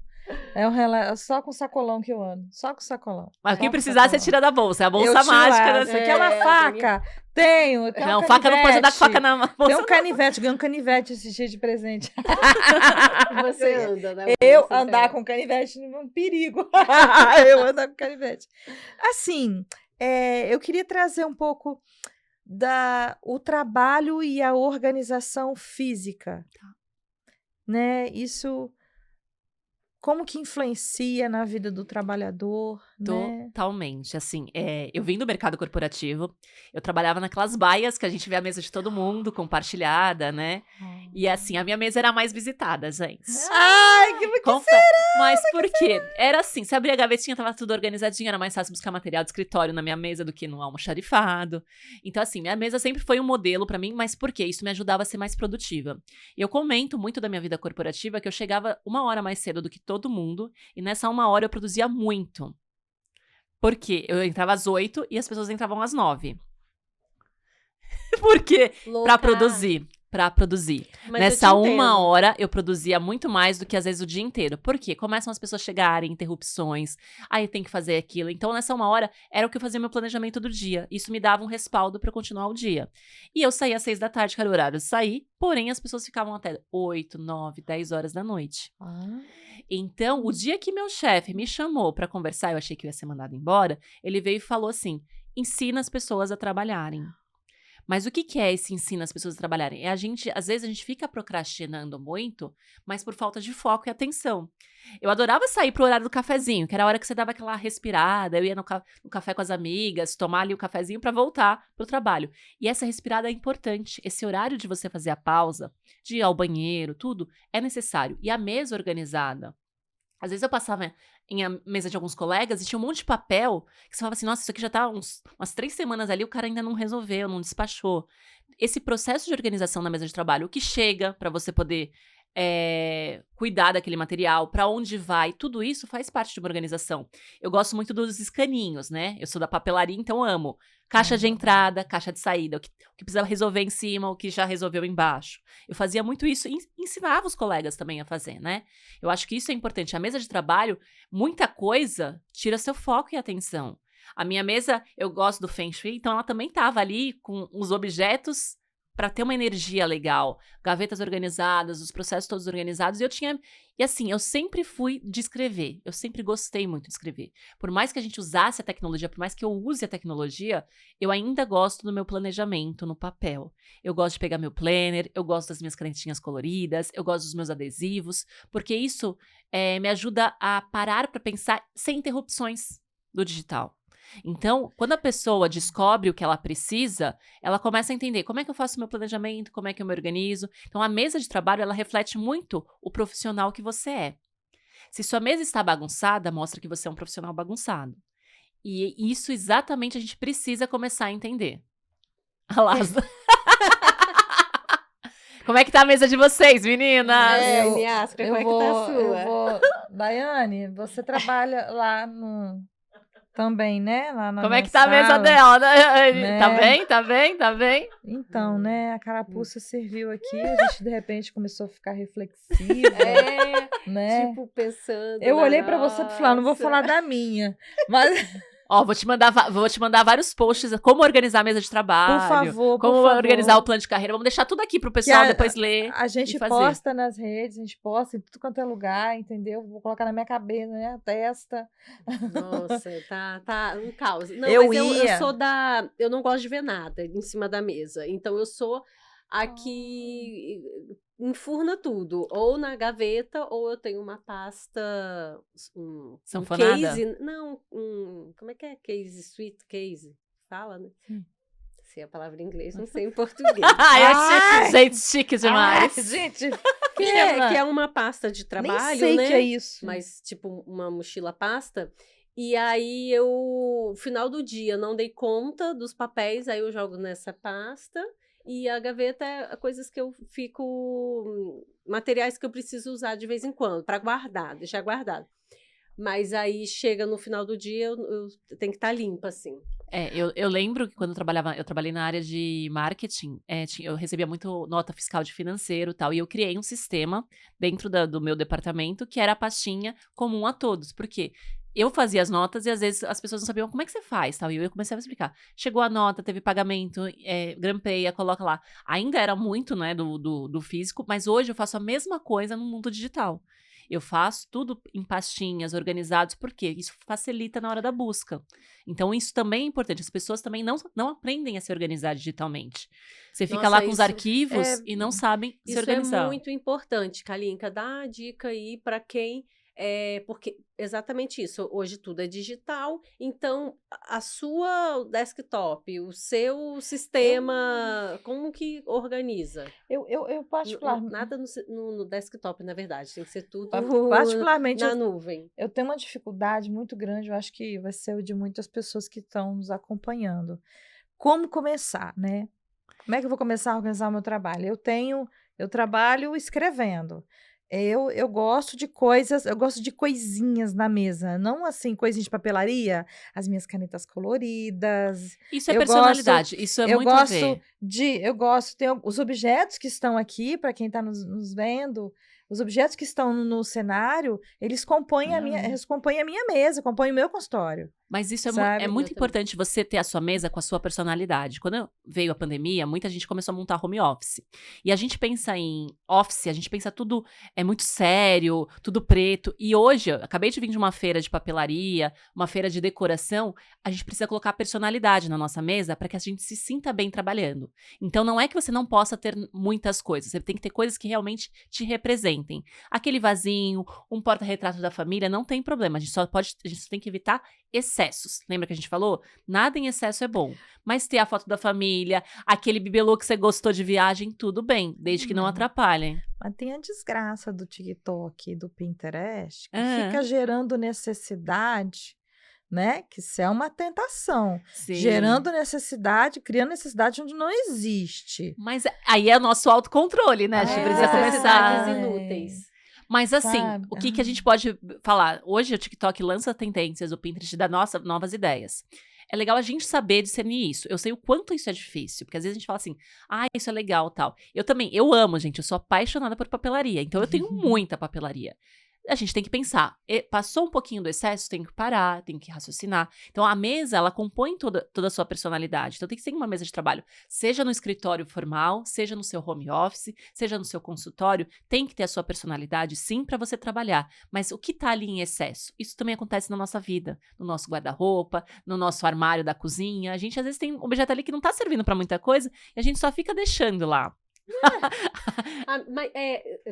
Só com sacolão que eu ando. Só com sacolão. Mas o que precisar, você tira da bolsa. É a bolsa mágica. Você quer uma faca? Tenho. Não, faca não pode andar com faca na bolsa. Tem um canivete. Ganhei um canivete esse dia de presente. Você anda, né? Eu andar com canivete é um perigo. Eu andar com canivete. Assim, eu queria trazer um pouco o trabalho e a organização física. Né? Isso... Como que influencia na vida do trabalhador, né? Totalmente, assim, eu vim do mercado corporativo, eu trabalhava naquelas baias que a gente vê a mesa de todo mundo, compartilhada, né? E assim, a minha mesa era a mais visitada, gente. Ai, que será? Mas por quê? Era assim, se abria a gavetinha, tava tudo organizadinho, era mais fácil buscar material de escritório na minha mesa do que no almoxarifado. Então assim, minha mesa sempre foi um modelo pra mim, mas por quê? Isso me ajudava a ser mais produtiva. E eu comento muito da minha vida corporativa que eu chegava 1 hora mais cedo do que todo mundo, e nessa 1 hora eu produzia muito. Porque eu entrava às 8 e as pessoas entravam às 9. Por quê? Pra produzir. Mas nessa 1 hora, eu produzia muito mais do que, às vezes, o dia inteiro. Por quê? Começam as pessoas a chegarem, interrupções, aí tem que fazer aquilo. Então, nessa 1 hora, era o que eu fazia meu planejamento do dia. Isso me dava um respaldo pra eu continuar o dia. E eu saía às 6 da tarde, que era o horário de sair, porém, as pessoas ficavam até 8, 9, 10 horas da noite. Então, o dia que meu chefe me chamou pra conversar, eu achei que eu ia ser mandado embora, ele veio e falou assim, ensina as pessoas a trabalharem. Mas o que é esse ensina as pessoas a trabalharem? Às vezes a gente fica procrastinando muito, mas por falta de foco e atenção. Eu adorava sair pro horário do cafezinho, que era a hora que você dava aquela respirada, eu ia no café com as amigas, tomar ali o cafezinho para voltar pro trabalho. E essa respirada é importante, esse horário de você fazer a pausa, de ir ao banheiro, tudo, é necessário. E a mesa organizada. Às vezes eu passava em a mesa de alguns colegas e tinha um monte de papel que você falava assim, nossa, isso aqui já tá umas 3 semanas ali, o cara ainda não resolveu, não despachou. Esse processo de organização na mesa de trabalho, o que chega para você poder cuidar daquele material, para onde vai, tudo isso faz parte de uma organização. Eu gosto muito dos escaninhos, né? Eu sou da papelaria, então amo. Caixa de entrada, caixa de saída, o que precisa resolver em cima, o que já resolveu embaixo. Eu fazia muito isso e ensinava os colegas também a fazer, né? Eu acho que isso é importante. A mesa de trabalho, muita coisa tira seu foco e atenção. A minha mesa, eu gosto do Feng Shui, então ela também estava ali com os objetos para ter uma energia legal, gavetas organizadas, os processos todos organizados, e assim, eu sempre fui de escrever, eu sempre gostei muito de escrever. Por mais que a gente usasse a tecnologia, por mais que eu use a tecnologia, eu ainda gosto do meu planejamento no papel. Eu gosto de pegar meu planner, eu gosto das minhas canetinhas coloridas, eu gosto dos meus adesivos, porque isso me ajuda a parar para pensar sem interrupções do digital. Então, quando a pessoa descobre o que ela precisa, ela começa a entender como é que eu faço o meu planejamento, como é que eu me organizo. Então, a mesa de trabalho, ela reflete muito o profissional que você é. Se sua mesa está bagunçada, mostra que você é um profissional bagunçado. E isso exatamente a gente precisa começar a entender. Lázaro. Como é que tá a mesa de vocês, meninas? Niasca, como é que tá a sua? Daiane, você trabalha lá no... Também, né? Lá na Como é que tá a mesa dela? Né? Tá bem? Então, né? A carapuça serviu aqui, a gente de repente começou a ficar reflexiva. Né? Tipo, pensando. Eu olhei pra você e falei, não vou falar da minha. Mas... Ó, vou te mandar vários posts, como organizar a mesa de trabalho. Por favor, como organizar o plano de carreira. Vamos deixar tudo aqui pro pessoal depois ler. A gente posta nas redes, a gente posta em tudo quanto é lugar, entendeu? Vou colocar na minha cabeça, na minha testa. Nossa, tá um caos. Não, eu sou eu não gosto de ver nada em cima da mesa. Então eu sou aqui enfurna tudo, ou na gaveta, ou eu tenho uma pasta, um case, não, como é que é? Case, sweet case, fala, né? Sei a palavra em inglês, não sei em português. Gente, chique demais. Gente, que é uma pasta de trabalho, nem sei né? Que é isso. Mas tipo uma mochila pasta. E aí final do dia, não dei conta dos papéis, aí eu jogo nessa pasta. E a gaveta é coisas que eu fico... Materiais que eu preciso usar de vez em quando, para guardar, deixar guardado. Mas aí chega no final do dia, eu tenho que estar limpa, assim. Eu lembro que quando eu trabalhei na área de marketing, eu recebia muito nota fiscal de financeiro e tal, e eu criei um sistema dentro do meu departamento que era a pastinha comum a todos. Por quê? Eu fazia as notas e às vezes as pessoas não sabiam como é que você faz, tal. E eu comecei a explicar. Chegou a nota, teve pagamento, grampeia, coloca lá. Ainda era muito, né, do físico, mas hoje eu faço a mesma coisa no mundo digital. Eu faço tudo em pastinhas, organizados, porque isso facilita na hora da busca. Então, isso também é importante. As pessoas também não aprendem a se organizar digitalmente. Você fica lá com os arquivos e não sabem se organizar. Isso é muito importante, Kalinka. Dá a dica aí para quem... porque exatamente isso, hoje tudo é digital, então a sua desktop, o seu sistema, como que organiza? Eu particularmente... Nada no desktop, na verdade, tem que ser tudo particularmente na nuvem. Eu tenho uma dificuldade muito grande, eu acho que vai ser o de muitas pessoas que estão nos acompanhando. Como começar, né? Como é que eu vou começar a organizar o meu trabalho? Eu trabalho escrevendo. Eu gosto de coisas, eu gosto de coisinhas na mesa, não assim, coisinhas de papelaria, as minhas canetas coloridas. Isso é personalidade, isso é muito a ver. Tem os objetos que estão aqui, para quem está nos vendo, os objetos que estão no cenário, eles compõem a minha mesa, compõem o meu consultório. Mas isso é muito importante você ter a sua mesa com a sua personalidade. Quando veio a pandemia, muita gente começou a montar home office. E a gente pensa em office, a gente pensa tudo muito sério, tudo preto. E hoje, eu acabei de vir de uma feira de papelaria, uma feira de decoração, a gente precisa colocar personalidade na nossa mesa para que a gente se sinta bem trabalhando. Então, não é que você não possa ter muitas coisas, você tem que ter coisas que realmente te representem. Aquele vasinho, um porta-retrato da família, não tem problema, a gente só tem que evitar excessos. Lembra que a gente falou? Nada em excesso é bom. Mas ter a foto da família, aquele bibelô que você gostou de viagem, tudo bem, desde que não atrapalhem. Mas tem a desgraça do TikTok e do Pinterest, que fica gerando necessidade, né? Que isso é uma tentação. Sim. Gerando necessidade, criando necessidade onde não existe. Mas aí é o nosso autocontrole, né? A gente precisa começar. Necessidades inúteis. Mas assim, o que a gente pode falar? Hoje o TikTok lança tendências, o Pinterest dá novas ideias. É legal a gente saber discernir isso. Eu sei o quanto isso é difícil, porque às vezes a gente fala assim, isso é legal, tal. Eu amo, gente, eu sou apaixonada por papelaria, então eu tenho muita papelaria. a gente tem que pensar. Passou um pouquinho do excesso, tem que parar, tem que raciocinar. Então, a mesa, ela compõe toda a sua personalidade. Então, tem que ser uma mesa de trabalho. Seja no escritório formal, seja no seu home office, seja no seu consultório, tem que ter a sua personalidade, sim, para você trabalhar. Mas o que está ali em excesso? Isso também acontece na nossa vida, no nosso guarda-roupa, no nosso armário da cozinha. A gente, às vezes, tem um objeto ali que não está servindo para muita coisa e a gente só fica deixando lá. Mas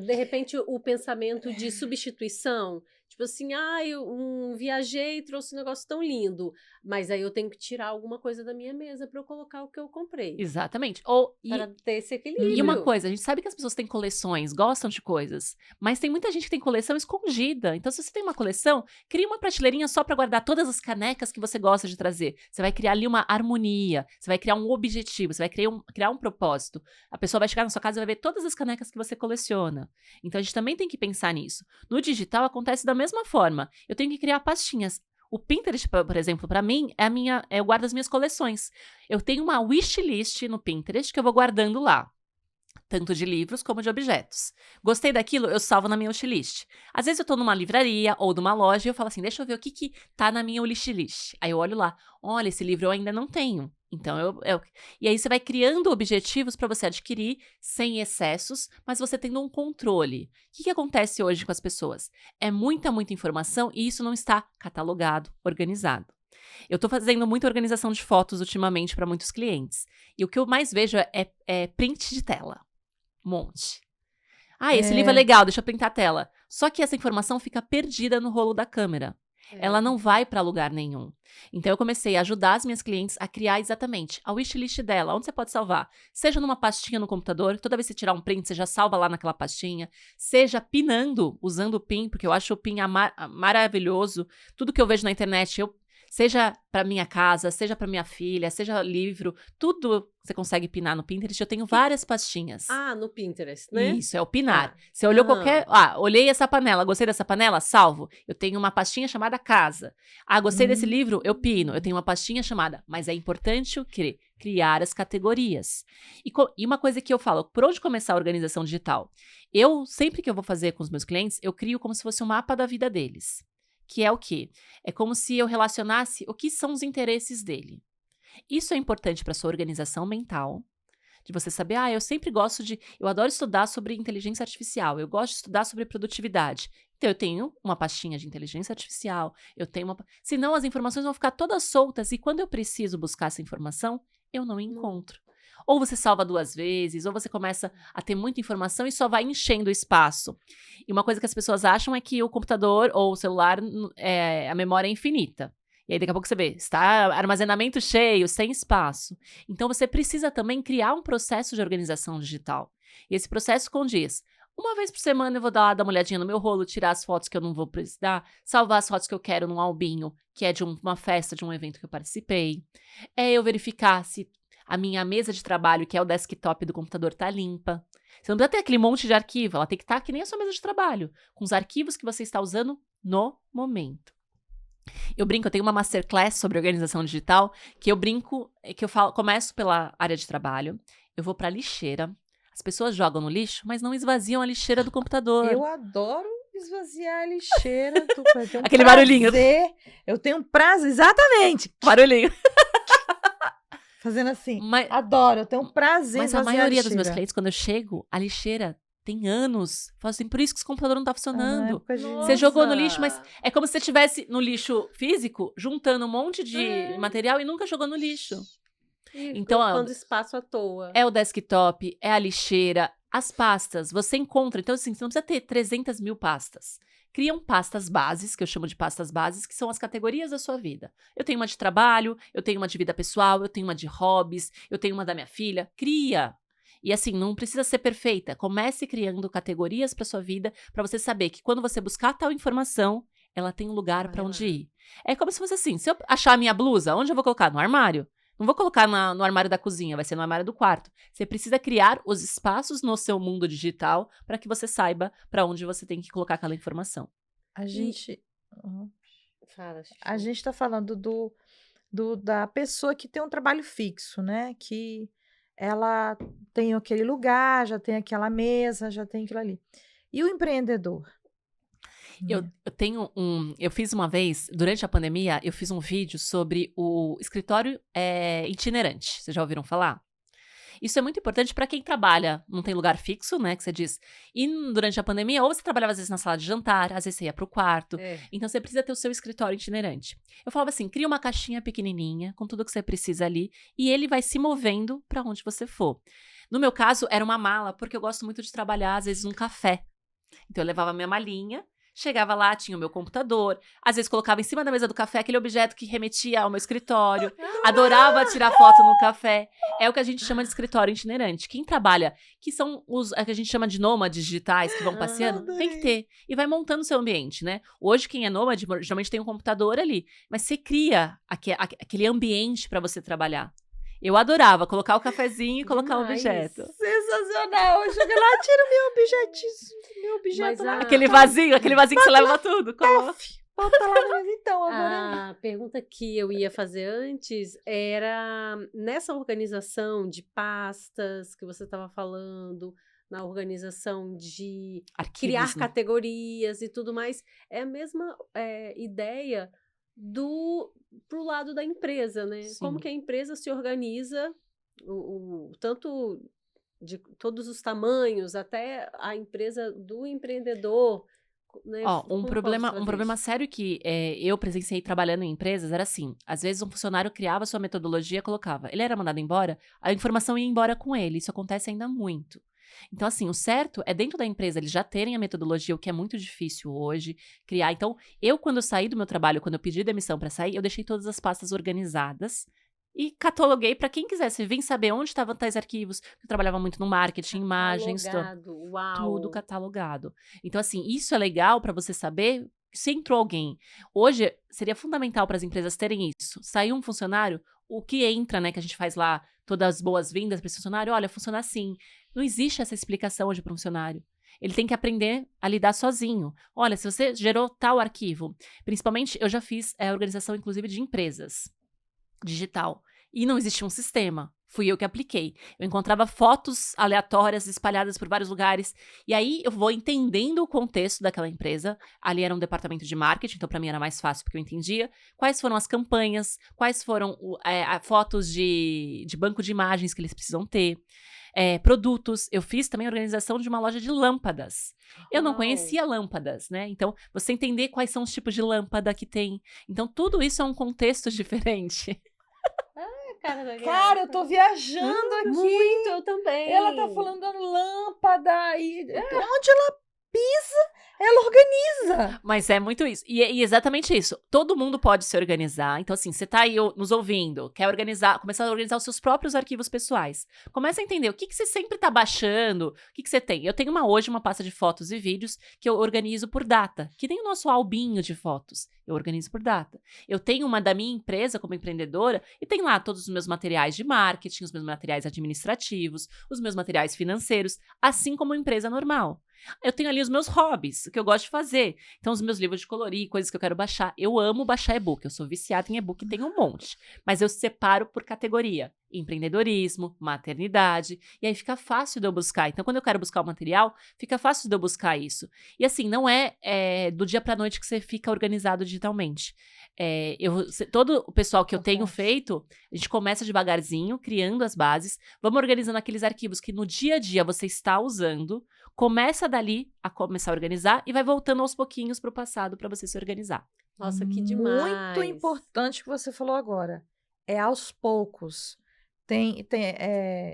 de repente o pensamento de substituição, tipo assim, eu viajei e trouxe um negócio tão lindo, mas aí eu tenho que tirar alguma coisa da minha mesa para eu colocar o que eu comprei. Exatamente. Para ter esse equilíbrio. E uma coisa, a gente sabe que as pessoas têm coleções, gostam de coisas, mas tem muita gente que tem coleção escondida. Então, se você tem uma coleção, cria uma prateleirinha só para guardar todas as canecas que você gosta de trazer. Você vai criar ali uma harmonia, você vai criar um objetivo, você vai criar um propósito. A pessoa vai chegar na sua casa e vai ver todas as canecas que você coleciona. Então, a gente também tem que pensar nisso. No digital, acontece da mesma forma. Eu tenho que criar pastinhas. O Pinterest, por exemplo, para mim, eu guardo as minhas coleções. Eu tenho uma wishlist no Pinterest que eu vou guardando lá. Tanto de livros como de objetos. Gostei daquilo, eu salvo na minha wishlist. Às vezes eu tô numa livraria ou numa loja e eu falo assim, deixa eu ver o que tá na minha wishlist. Aí eu olho lá, olha, esse livro eu ainda não tenho. Então, e aí você vai criando objetivos para você adquirir sem excessos, mas você tendo um controle. O que acontece hoje com as pessoas? É muita informação e isso não está catalogado, organizado. Eu estou fazendo muita organização de fotos ultimamente para muitos clientes. E o que eu mais vejo é print de tela. Um monte. Esse livro é legal, deixa eu printar a tela. Só que essa informação fica perdida no rolo da câmera. Ela não vai para lugar nenhum. Então, eu comecei a ajudar as minhas clientes a criar exatamente a wishlist dela, onde você pode salvar. Seja numa pastinha no computador, toda vez que você tirar um print, você já salva lá naquela pastinha. Seja pinando, usando o pin, porque eu acho o pin maravilhoso. Tudo que eu vejo na internet, seja para minha casa, seja para minha filha, seja livro, tudo você consegue pinar no Pinterest. Eu tenho várias pastinhas. No Pinterest, né? Isso, é o pinar. Você olhou olhei essa panela, gostei dessa panela, salvo. Eu tenho uma pastinha chamada casa. Gostei desse livro, eu pino. Eu tenho uma pastinha chamada, mas é importante o quê? Criar as categorias. E uma coisa que eu falo, por onde começar a organização digital? Sempre que eu vou fazer com os meus clientes, eu crio como se fosse um mapa da vida deles. Que é o quê? É como se eu relacionasse o que são os interesses dele. Isso é importante para sua organização mental, de você saber, eu adoro estudar sobre inteligência artificial, eu gosto de estudar sobre produtividade. Então, eu tenho uma pastinha de inteligência artificial, senão as informações vão ficar todas soltas e quando eu preciso buscar essa informação, eu não encontro. Ou você salva 2 vezes, ou você começa a ter muita informação e só vai enchendo o espaço. E uma coisa que as pessoas acham é que o computador ou o celular, a memória é infinita. E aí daqui a pouco você vê, está armazenamento cheio, sem espaço. Então você precisa também criar um processo de organização digital. E esse processo condiz, uma vez por semana eu vou dar uma olhadinha no meu rolo, tirar as fotos que eu não vou precisar, salvar as fotos que eu quero num albinho, que é de uma festa, de um evento que eu participei. Eu verificar se a minha mesa de trabalho, que é o desktop do computador, está limpa. Você não precisa ter aquele monte de arquivo, ela tem que estar que nem a sua mesa de trabalho, com os arquivos que você está usando no momento. Eu tenho uma masterclass sobre organização digital, que eu começo pela área de trabalho, eu vou para a lixeira, as pessoas jogam no lixo, mas não esvaziam a lixeira do computador. Eu adoro esvaziar a lixeira. Aquele barulhinho. Eu tenho um prazer, exatamente. Barulhinho. Fazendo assim, adoro, eu tenho um prazer. Mas a maioria dos meus clientes, quando eu chego, a lixeira tem anos. Falo assim, por isso que esse computador não tá funcionando. Você jogou no lixo, mas é como se você estivesse no lixo físico, juntando um monte de material e nunca jogou no lixo. Então, ocupando espaço à toa. É o desktop, é a lixeira, as pastas, você encontra. Então, assim, você não precisa ter 300 mil pastas. Criam pastas bases, que eu chamo de pastas bases, que são as categorias da sua vida. Eu tenho uma de trabalho, eu tenho uma de vida pessoal, eu tenho uma de hobbies, eu tenho uma da minha filha. Cria! E assim, não precisa ser perfeita. Comece criando categorias para sua vida, para você saber que quando você buscar tal informação, ela tem um lugar para onde ir. É como se fosse assim, se eu achar a minha blusa, onde eu vou colocar? No armário? Não vou colocar no armário da cozinha, vai ser no armário do quarto. Você precisa criar os espaços no seu mundo digital para que você saiba para onde você tem que colocar aquela informação. A gente está falando da pessoa que tem um trabalho fixo, né? Que ela tem aquele lugar, já tem aquela mesa, já tem aquilo ali. E o empreendedor? Eu tenho eu fiz uma vez, durante a pandemia, eu fiz um vídeo sobre o escritório itinerante. Vocês já ouviram falar? Isso é muito importante para quem trabalha, não tem lugar fixo, né, que você diz. E durante a pandemia, ou você trabalhava às vezes na sala de jantar, às vezes você ia pro quarto. Então você precisa ter o seu escritório itinerante. Eu falava assim, cria uma caixinha pequenininha com tudo que você precisa ali e ele vai se movendo para onde você for. No meu caso, era uma mala, porque eu gosto muito de trabalhar, às vezes, num café. Então eu levava minha malinha, chegava lá, tinha o meu computador, às vezes colocava em cima da mesa do café aquele objeto que remetia ao meu escritório, adorava tirar foto no café. É o que a gente chama de escritório itinerante. Quem trabalha, que são os que a gente chama de nômades digitais, que vão passeando, tem que ter. E vai montando o seu ambiente, né? Hoje, quem é nômade, geralmente tem um computador ali, mas você cria aquele ambiente para você trabalhar. Eu adorava colocar o cafezinho e colocar o objeto. Sensacional! Eu cheguei lá, tira meu objeto lá. Aquele vasinho que você leva tudo. Bota lá na mesa então. A pergunta que eu ia fazer antes era nessa organização de pastas que você estava falando, na organização de arquivos, criar categorias e tudo mais, é a mesma ideia pro lado da empresa, né? Sim. Como que a empresa se organiza, tanto de todos os tamanhos, até a empresa do empreendedor, né? Um problema sério que eu presenciei trabalhando em empresas era assim, às vezes um funcionário criava sua metodologia, colocava, ele era mandado embora, a informação ia embora com ele, isso acontece ainda muito. Então, assim, o certo é dentro da empresa eles já terem a metodologia, o que é muito difícil hoje, criar. Então, quando eu saí do meu trabalho, quando eu pedi demissão para sair, eu deixei todas as pastas organizadas e cataloguei para quem quisesse vir saber onde estavam tais arquivos. Eu trabalhava muito no marketing, imagens, tudo catalogado. Então, assim, isso é legal para você saber se entrou alguém. Hoje, seria fundamental para as empresas terem isso. Saiu um funcionário, o que entra, né, que a gente faz lá, todas as boas-vindas para esse funcionário, olha, funciona assim. Não existe essa explicação hoje para um funcionário. Ele tem que aprender a lidar sozinho. Olha, se você gerou tal arquivo, principalmente, eu já fiz organização, inclusive, de empresas, digital, e não existia um sistema. Fui eu que apliquei. Eu encontrava fotos aleatórias espalhadas por vários lugares, e aí eu vou entendendo o contexto daquela empresa. Ali era um departamento de marketing, então para mim era mais fácil, porque eu entendia quais foram as campanhas, quais foram fotos de banco de imagens que eles precisam ter. Produtos, eu fiz também a organização de uma loja de lâmpadas. Eu não conhecia lâmpadas, né? Então, você entender quais são os tipos de lâmpada que tem. Então, tudo isso é um contexto diferente. Cara, eu tô viajando aqui. Muito, eu também. Ela tá falando da lâmpada e onde ela pisa, ela organiza. Mas é muito isso. E exatamente isso. Todo mundo pode se organizar. Então, assim, você tá aí nos ouvindo, quer começar a organizar os seus próprios arquivos pessoais. Começa a entender o que você sempre tá baixando, o que você tem. Eu tenho hoje uma pasta de fotos e vídeos que eu organizo por data, que nem o nosso albinho de fotos. Eu organizo por data. Eu tenho uma da minha empresa como empreendedora e tem lá todos os meus materiais de marketing, os meus materiais administrativos, os meus materiais financeiros, assim como uma empresa normal. Eu tenho ali os meus hobbies, o que eu gosto de fazer. Então, os meus livros de colorir, coisas que eu quero baixar. Eu amo baixar e-book, eu sou viciada em e-book, tenho um monte. Mas eu separo por categoria. Empreendedorismo, maternidade, e aí fica fácil de eu buscar. Então, quando eu quero buscar o material, fica fácil de eu buscar isso. E assim, não é do dia pra noite que você fica organizado digitalmente. Todo o pessoal que eu tenho feito, a gente começa devagarzinho, criando as bases, vamos organizando aqueles arquivos que no dia a dia você está usando, começa dali a começar a organizar e vai voltando aos pouquinhos pro passado para você se organizar. Nossa, que demais. Muito importante o que você falou agora. É aos poucos.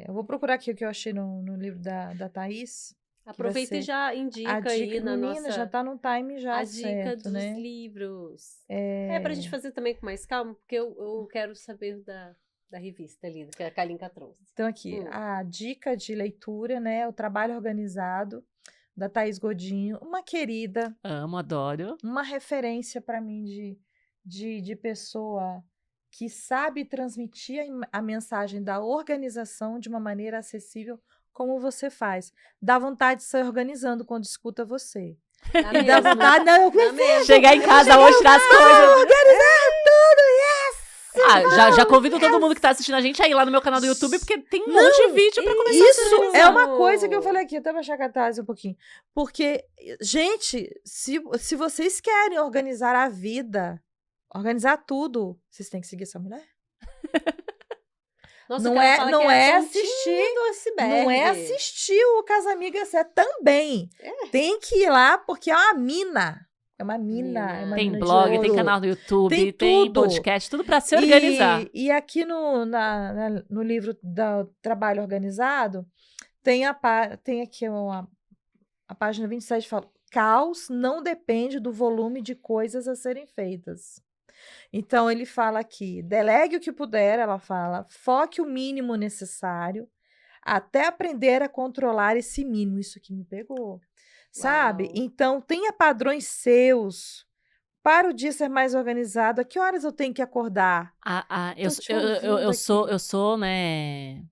Eu vou procurar aqui o que eu achei no livro da Thaís. Aproveita e já indica aí na nossa... já tá no time já, a dica dos livros. Pra gente fazer também com mais calma, porque eu quero saber da revista ali, que a Kalinka trouxe. Então aqui, a dica de leitura, né, o trabalho organizado, da Thaís Godinho, uma querida. Amo, adoro. Uma referência para mim de pessoa que sabe transmitir a mensagem da organização de uma maneira acessível, como você faz. Dá vontade de sair organizando quando escuta você. Dá vontade, não, eu preciso. Chegar em casa, mostrar as coisas. Organizar tudo, yes! Já convido todo mundo que tá assistindo a gente a ir lá no meu canal do YouTube, porque tem um monte de vídeo pra começar a Isso é uma coisa que eu falei aqui, até baixar a cartaz um pouquinho. Porque, gente, se vocês querem organizar a vida, organizar tudo, vocês têm que seguir essa mulher. Nossa, não é assistir o Casamigas também. Tem que ir lá porque é uma mina. É uma mina. Tem blog, tem canal no YouTube, tem podcast, tudo para se organizar. E aqui no livro do Trabalho Organizado, tem aqui a página 27, fala: caos não depende do volume de coisas a serem feitas. Então, ele fala aqui, delegue o que puder, ela fala, foque o mínimo necessário, até aprender a controlar esse mínimo. Isso aqui me pegou, sabe? Uau. Então, tenha padrões seus para o dia ser mais organizado. A que horas eu tenho que acordar? Eu sou, né...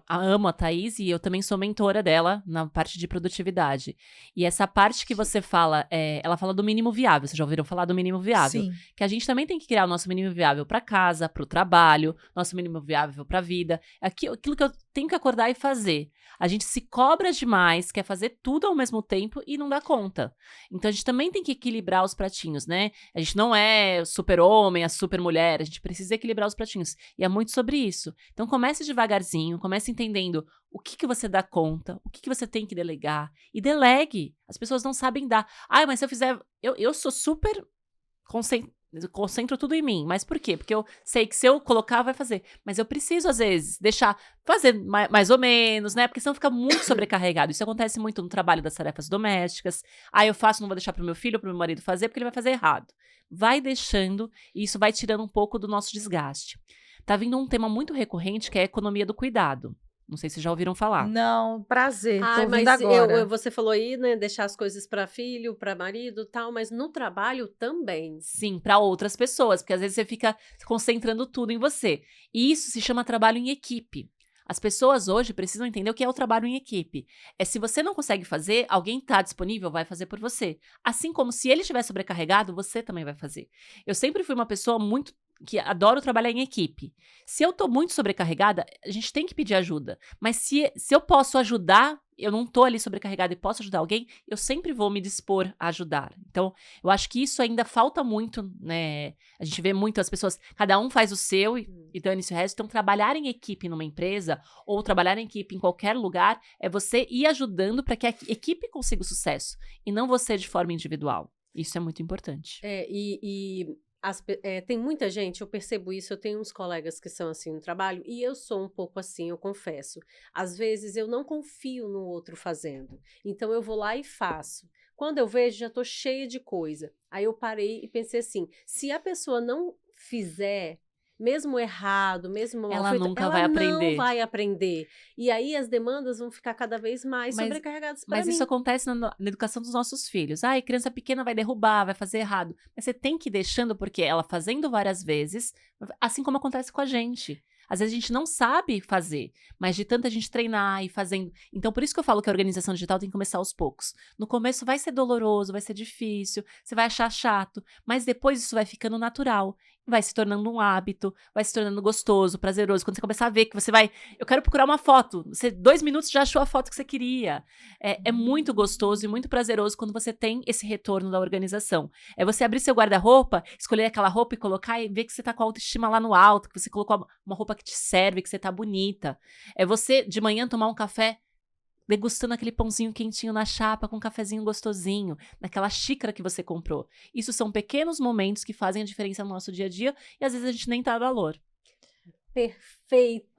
amo a Thaís e eu também sou mentora dela na parte de produtividade. E essa parte que você fala, ela fala do mínimo viável. Vocês já ouviram falar do mínimo viável? Sim. Que a gente também tem que criar o nosso mínimo viável para casa, para o trabalho, nosso mínimo viável para a vida. Aquilo que eu tenho que acordar e fazer. A gente se cobra demais, quer fazer tudo ao mesmo tempo e não dá conta. Então a gente também tem que equilibrar os pratinhos, né? A gente não é super-homem, a super-mulher, a gente precisa equilibrar os pratinhos. E é muito sobre isso. Então comece devagarzinho, comece entendendo o que você dá conta, o que você tem que delegar. E delegue. As pessoas não sabem dar. Mas se eu fizer... Eu sou super... concentro tudo em mim. Mas por quê? Porque eu sei que se eu colocar, vai fazer. Mas eu preciso, às vezes, deixar fazer mais ou menos, né? Porque senão fica muito sobrecarregado. Isso acontece muito no trabalho das tarefas domésticas. Eu faço, não vou deixar pro meu filho ou pro meu marido fazer, porque ele vai fazer errado. Vai deixando, e isso vai tirando um pouco do nosso desgaste. Tá vindo um tema muito recorrente, que é a economia do cuidado. Não sei se já ouviram falar. Não, prazer. Tô ouvindo agora. Você falou aí, né, deixar as coisas para filho, para marido e tal, mas no trabalho também. Sim, para outras pessoas, porque às vezes você fica concentrando tudo em você. E isso se chama trabalho em equipe. As pessoas hoje precisam entender o que é o trabalho em equipe. Se você não consegue fazer, alguém está disponível, vai fazer por você. Assim como se ele estiver sobrecarregado, você também vai fazer. Eu sempre fui uma pessoa que adoro trabalhar em equipe. Se eu tô muito sobrecarregada, a gente tem que pedir ajuda. Mas se eu posso ajudar, eu não tô ali sobrecarregada e posso ajudar alguém, eu sempre vou me dispor a ajudar. Então, eu acho que isso ainda falta muito, né? A gente vê muito as pessoas, cada um faz o seu e dane-se o resto. Então, trabalhar em equipe numa empresa ou trabalhar em equipe em qualquer lugar é você ir ajudando para que a equipe consiga o sucesso e não você de forma individual. Isso é muito importante. Tem muita gente, eu percebo isso, eu tenho uns colegas que são assim no trabalho, e eu sou um pouco assim, eu confesso. Às vezes eu não confio no outro fazendo, então eu vou lá e faço. Quando eu vejo, já estou cheia de coisa. Aí eu parei e pensei assim, se a pessoa não fizer, mesmo errado, mesmo mal feito, ela não vai aprender. E aí as demandas vão ficar cada vez mais sobrecarregadas para mim. Mas isso acontece na educação dos nossos filhos. Criança pequena vai derrubar, vai fazer errado. Mas você tem que ir deixando, porque ela fazendo várias vezes, assim como acontece com a gente. Às vezes a gente não sabe fazer, mas de tanta gente treinar e fazendo. Então, por isso que eu falo que a organização digital tem que começar aos poucos. No começo vai ser doloroso, vai ser difícil, você vai achar chato, mas depois isso vai ficando natural. Vai se tornando um hábito, vai se tornando gostoso, prazeroso. Quando você começar a ver que você vai... Eu quero procurar uma foto. Você, 2 minutos, já achou a foto que você queria. É muito gostoso e muito prazeroso quando você tem esse retorno da organização. É você abrir seu guarda-roupa, escolher aquela roupa e colocar e ver que você tá com a autoestima lá no alto, que você colocou uma roupa que te serve, que você tá bonita. É você, de manhã, tomar um café degustando aquele pãozinho quentinho na chapa com um cafezinho gostosinho, naquela xícara que você comprou. Isso são pequenos momentos que fazem a diferença no nosso dia a dia e às vezes a gente nem dá valor. Perfeita!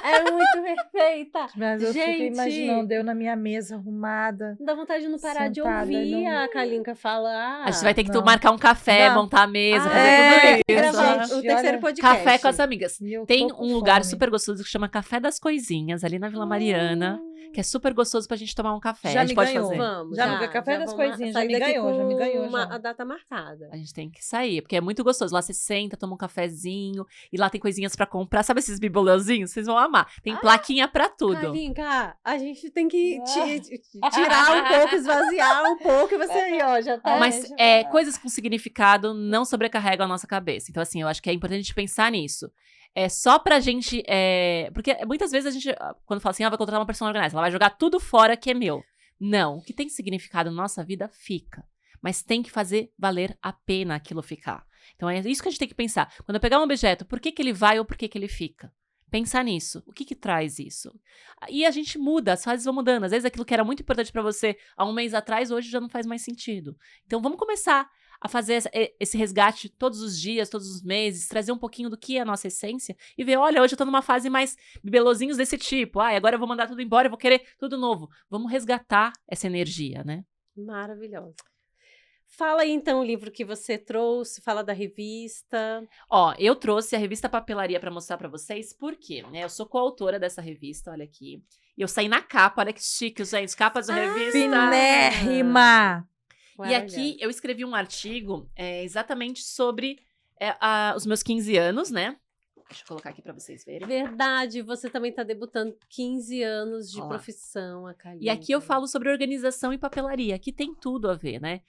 É muito perfeita! Mas eu fico imaginando, eu na minha mesa arrumada. Não dá vontade de não parar de ouvir a Kalinka falar. A gente vai ter que marcar um café, montar a mesa, fazer tudo isso. O terceiro podcast. Café com as amigas. Tem um lugar super gostoso que chama Café das Coisinhas, ali na Vila Mariana. que é super gostoso pra gente tomar um café. Já a gente me pode ganhou. fazer. Vamos, Café das coisinhas, já me ganhou. A data marcada. A gente tem que sair, porque é muito gostoso. Lá você senta, toma um cafezinho, e lá tem coisinhas pra comprar. Sabe esses bibolãozinhos? Vocês vão amar. Tem plaquinha pra tudo. Kalinka, a gente tem que tirar um pouco, esvaziar um pouco, e você aí, ó, já tá... Mas coisas com significado não sobrecarregam a nossa cabeça. Então, assim, eu acho que é importante a gente pensar nisso. É só pra gente... Porque muitas vezes a gente, quando fala assim, vai contratar uma pessoa organizada, ela vai jogar tudo fora que é meu. Não, o que tem significado na nossa vida fica. Mas tem que fazer valer a pena aquilo ficar. Então é isso que a gente tem que pensar. Quando eu pegar um objeto, por que ele vai ou por que ele fica? Pensar nisso. O que traz isso? E a gente muda, as fases vão mudando. Às vezes aquilo que era muito importante pra você há um mês atrás, hoje já não faz mais sentido. Então vamos começar a fazer esse resgate todos os dias, todos os meses, trazer um pouquinho do que é a nossa essência e ver, olha, hoje eu tô numa fase mais bibelozinhos desse tipo. Agora eu vou mandar tudo embora, eu vou querer tudo novo. Vamos resgatar essa energia, né? Maravilhosa. Fala aí, então, o livro que você trouxe, fala da revista. Eu trouxe a revista Papelaria pra mostrar pra vocês, por quê? Eu sou coautora dessa revista, olha aqui. E eu saí na capa, olha que chique, gente, capas da revista. Finérrima! E aqui eu escrevi um artigo exatamente sobre os meus 15 anos, né? Deixa eu colocar aqui pra vocês verem. Verdade, você também tá debutando 15 anos de profissão, a Kalinka. E aqui eu falo sobre organização e papelaria, que tem tudo a ver, né?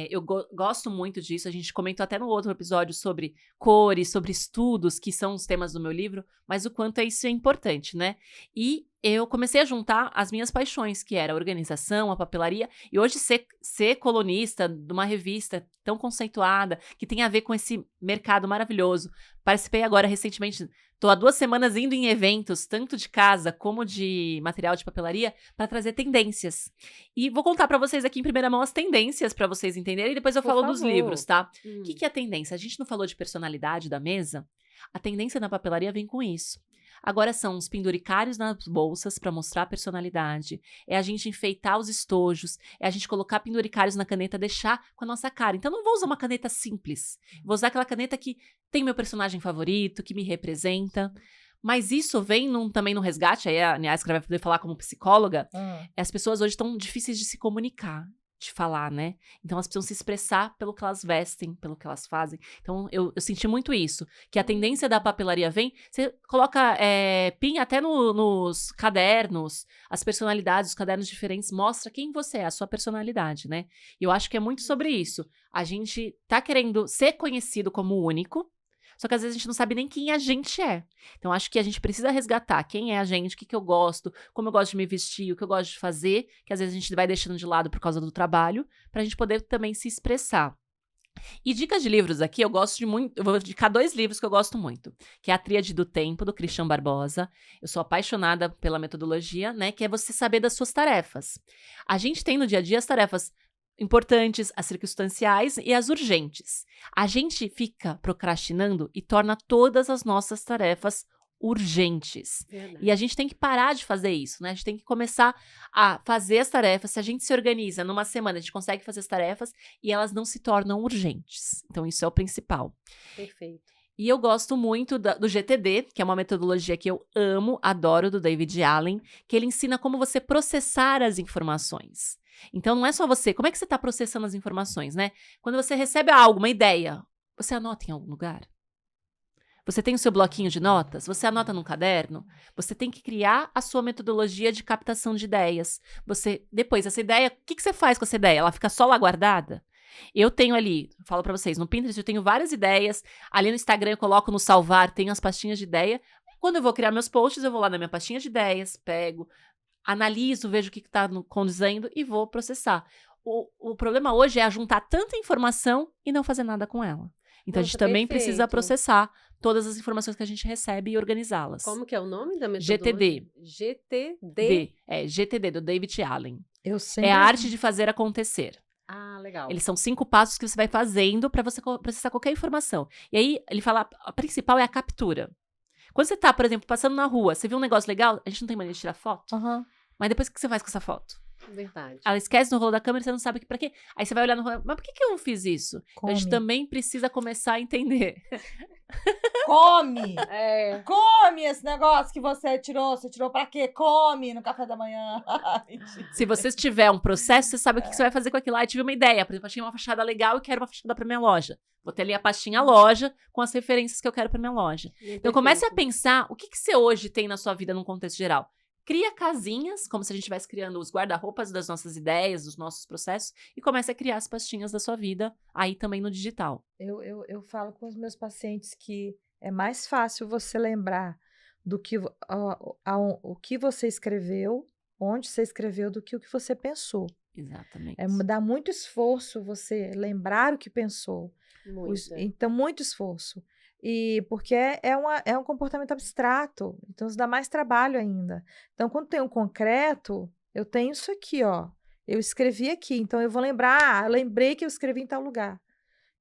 Eu gosto muito disso, a gente comentou até no outro episódio sobre cores, sobre estudos, que são os temas do meu livro, mas o quanto isso é importante, né? E eu comecei a juntar as minhas paixões, que era a organização, a papelaria, e hoje ser colunista de uma revista tão conceituada, que tem a ver com esse mercado maravilhoso. Participei agora recentemente, estou há 2 semanas indo em eventos, tanto de casa como de material de papelaria, para trazer tendências. E vou contar para vocês aqui em primeira mão as tendências, para vocês entenderem, e depois eu falo dos livros, tá? O que é a tendência? A gente não falou de personalidade da mesa? A tendência na papelaria vem com isso. Agora são os penduricários nas bolsas para mostrar a personalidade. É a gente enfeitar os estojos. É a gente colocar penduricários na caneta, deixar com a nossa cara. Então não vou usar uma caneta simples. Vou usar aquela caneta que tem meu personagem favorito, que me representa. Mas isso vem também no resgate, aí a Niaskra vai poder falar como psicóloga. As pessoas hoje estão difíceis de se comunicar, de falar, né? Então elas precisam se expressar pelo que elas vestem, pelo que elas fazem. Então eu senti muito isso, que a tendência da papelaria vem, você coloca pin até nos cadernos, as personalidades, os cadernos diferentes, mostra quem você é, a sua personalidade, né? E eu acho que é muito sobre isso. A gente tá querendo ser conhecido como único, só que às vezes a gente não sabe nem quem a gente é. Então, acho que a gente precisa resgatar quem é a gente, o que eu gosto, como eu gosto de me vestir, o que eu gosto de fazer, que às vezes a gente vai deixando de lado por causa do trabalho, pra gente poder também se expressar. E dicas de livros aqui, eu gosto de muito, eu vou indicar 2 livros que eu gosto muito, que é A Tríade do Tempo, do Christian Barbosa. Eu sou apaixonada pela metodologia, né, que é você saber das suas tarefas. A gente tem no dia a dia as tarefas importantes, as circunstanciais e as urgentes. A gente fica procrastinando e torna todas as nossas tarefas urgentes. Verdade. E a gente tem que parar de fazer isso, né? A gente tem que começar a fazer as tarefas. Se a gente se organiza numa semana, a gente consegue fazer as tarefas e elas não se tornam urgentes. Então, isso é o principal. Perfeito. E eu gosto muito do GTD, que é uma metodologia que eu amo, adoro, do David Allen, que ele ensina como você processar as informações. Então, não é só você. Como é que você está processando as informações, né? Quando você recebe algo, uma ideia, você anota em algum lugar? Você tem o seu bloquinho de notas? Você anota num caderno? Você tem que criar a sua metodologia de captação de ideias. Depois, essa ideia, o que você faz com essa ideia? Ela fica só lá guardada? Eu tenho ali, falo pra vocês, no Pinterest eu tenho várias ideias. Ali no Instagram eu coloco no salvar, tenho as pastinhas de ideia. Quando eu vou criar meus posts, eu vou lá na minha pastinha de ideias, pego, analiso, vejo o que está condizendo e vou processar. O problema hoje é juntar tanta informação e não fazer nada com ela. Então, a gente também precisa processar todas as informações que a gente recebe e organizá-las. Como que é o nome da metodologia? GTD. GTD, do David Allen. Eu sempre... É a arte de fazer acontecer. Ah, legal. Eles são 5 passos que você vai fazendo para você processar qualquer informação. E aí, ele fala, a principal é a captura. Quando você tá, por exemplo, passando na rua, você viu um negócio legal, a gente não tem mania de tirar foto. Mas depois, o que você faz com essa foto? Verdade. Ela esquece no rolo da câmera e você não sabe pra quê. Aí você vai olhar no rolo, mas por que eu não fiz isso? A gente também precisa começar a entender. Come! Come esse negócio que você tirou. Você tirou pra quê? Come no café da manhã. Se você tiver um processo, você sabe o que você vai fazer com aquilo. Ah, eu tive uma ideia. Por exemplo, achei uma fachada legal e quero uma fachada pra minha loja. Vou ter ali a pastinha loja com as referências que eu quero pra minha loja. Então comece a pensar o que você hoje tem na sua vida num contexto geral. Cria casinhas, como se a gente estivesse criando os guarda-roupas das nossas ideias, dos nossos processos, e comece a criar as pastinhas da sua vida, aí também no digital. Eu falo com os meus pacientes que é mais fácil você lembrar do que o que você escreveu, onde você escreveu, do que o que você pensou. Exatamente. Dá muito esforço você lembrar o que pensou. Então, muito esforço. E porque é um comportamento abstrato, então isso dá mais trabalho ainda. Então, quando tem um concreto, eu tenho isso aqui, ó. Eu escrevi aqui, então eu vou lembrar, eu lembrei que eu escrevi em tal lugar.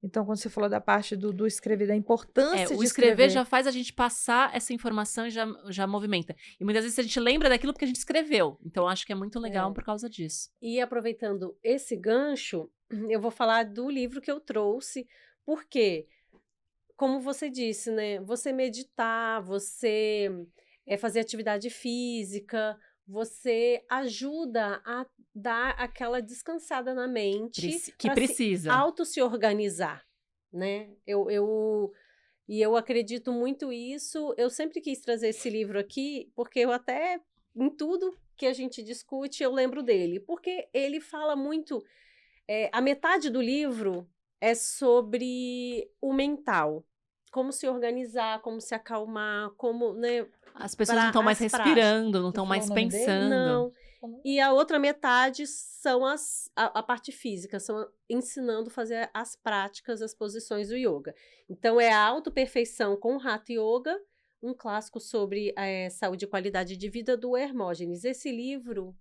Então, quando você falou da parte do escrever, da importância de o escrever já faz a gente passar essa informação e já movimenta. E muitas vezes a gente lembra daquilo porque a gente escreveu. Então, acho que é muito legal por causa disso. E aproveitando esse gancho, eu vou falar do livro que eu trouxe, porque, como você disse, né? Você meditar, você fazer atividade física, você ajuda a dar aquela descansada na mente que precisa se organizar, né? E eu acredito muito isso. Eu sempre quis trazer esse livro aqui, porque eu até, em tudo que a gente discute, eu lembro dele. Porque ele fala muito... a metade do livro é sobre o mental. Como se organizar, como se acalmar, como, né? As pessoas não estão mais respirando, não estão mais pensando. Não. E a outra metade são a parte física, são ensinando a fazer as práticas, as posições do yoga. Então, é a autoperfeição com Hatha Yoga, um clássico sobre saúde e qualidade de vida do Hermógenes. Esse livro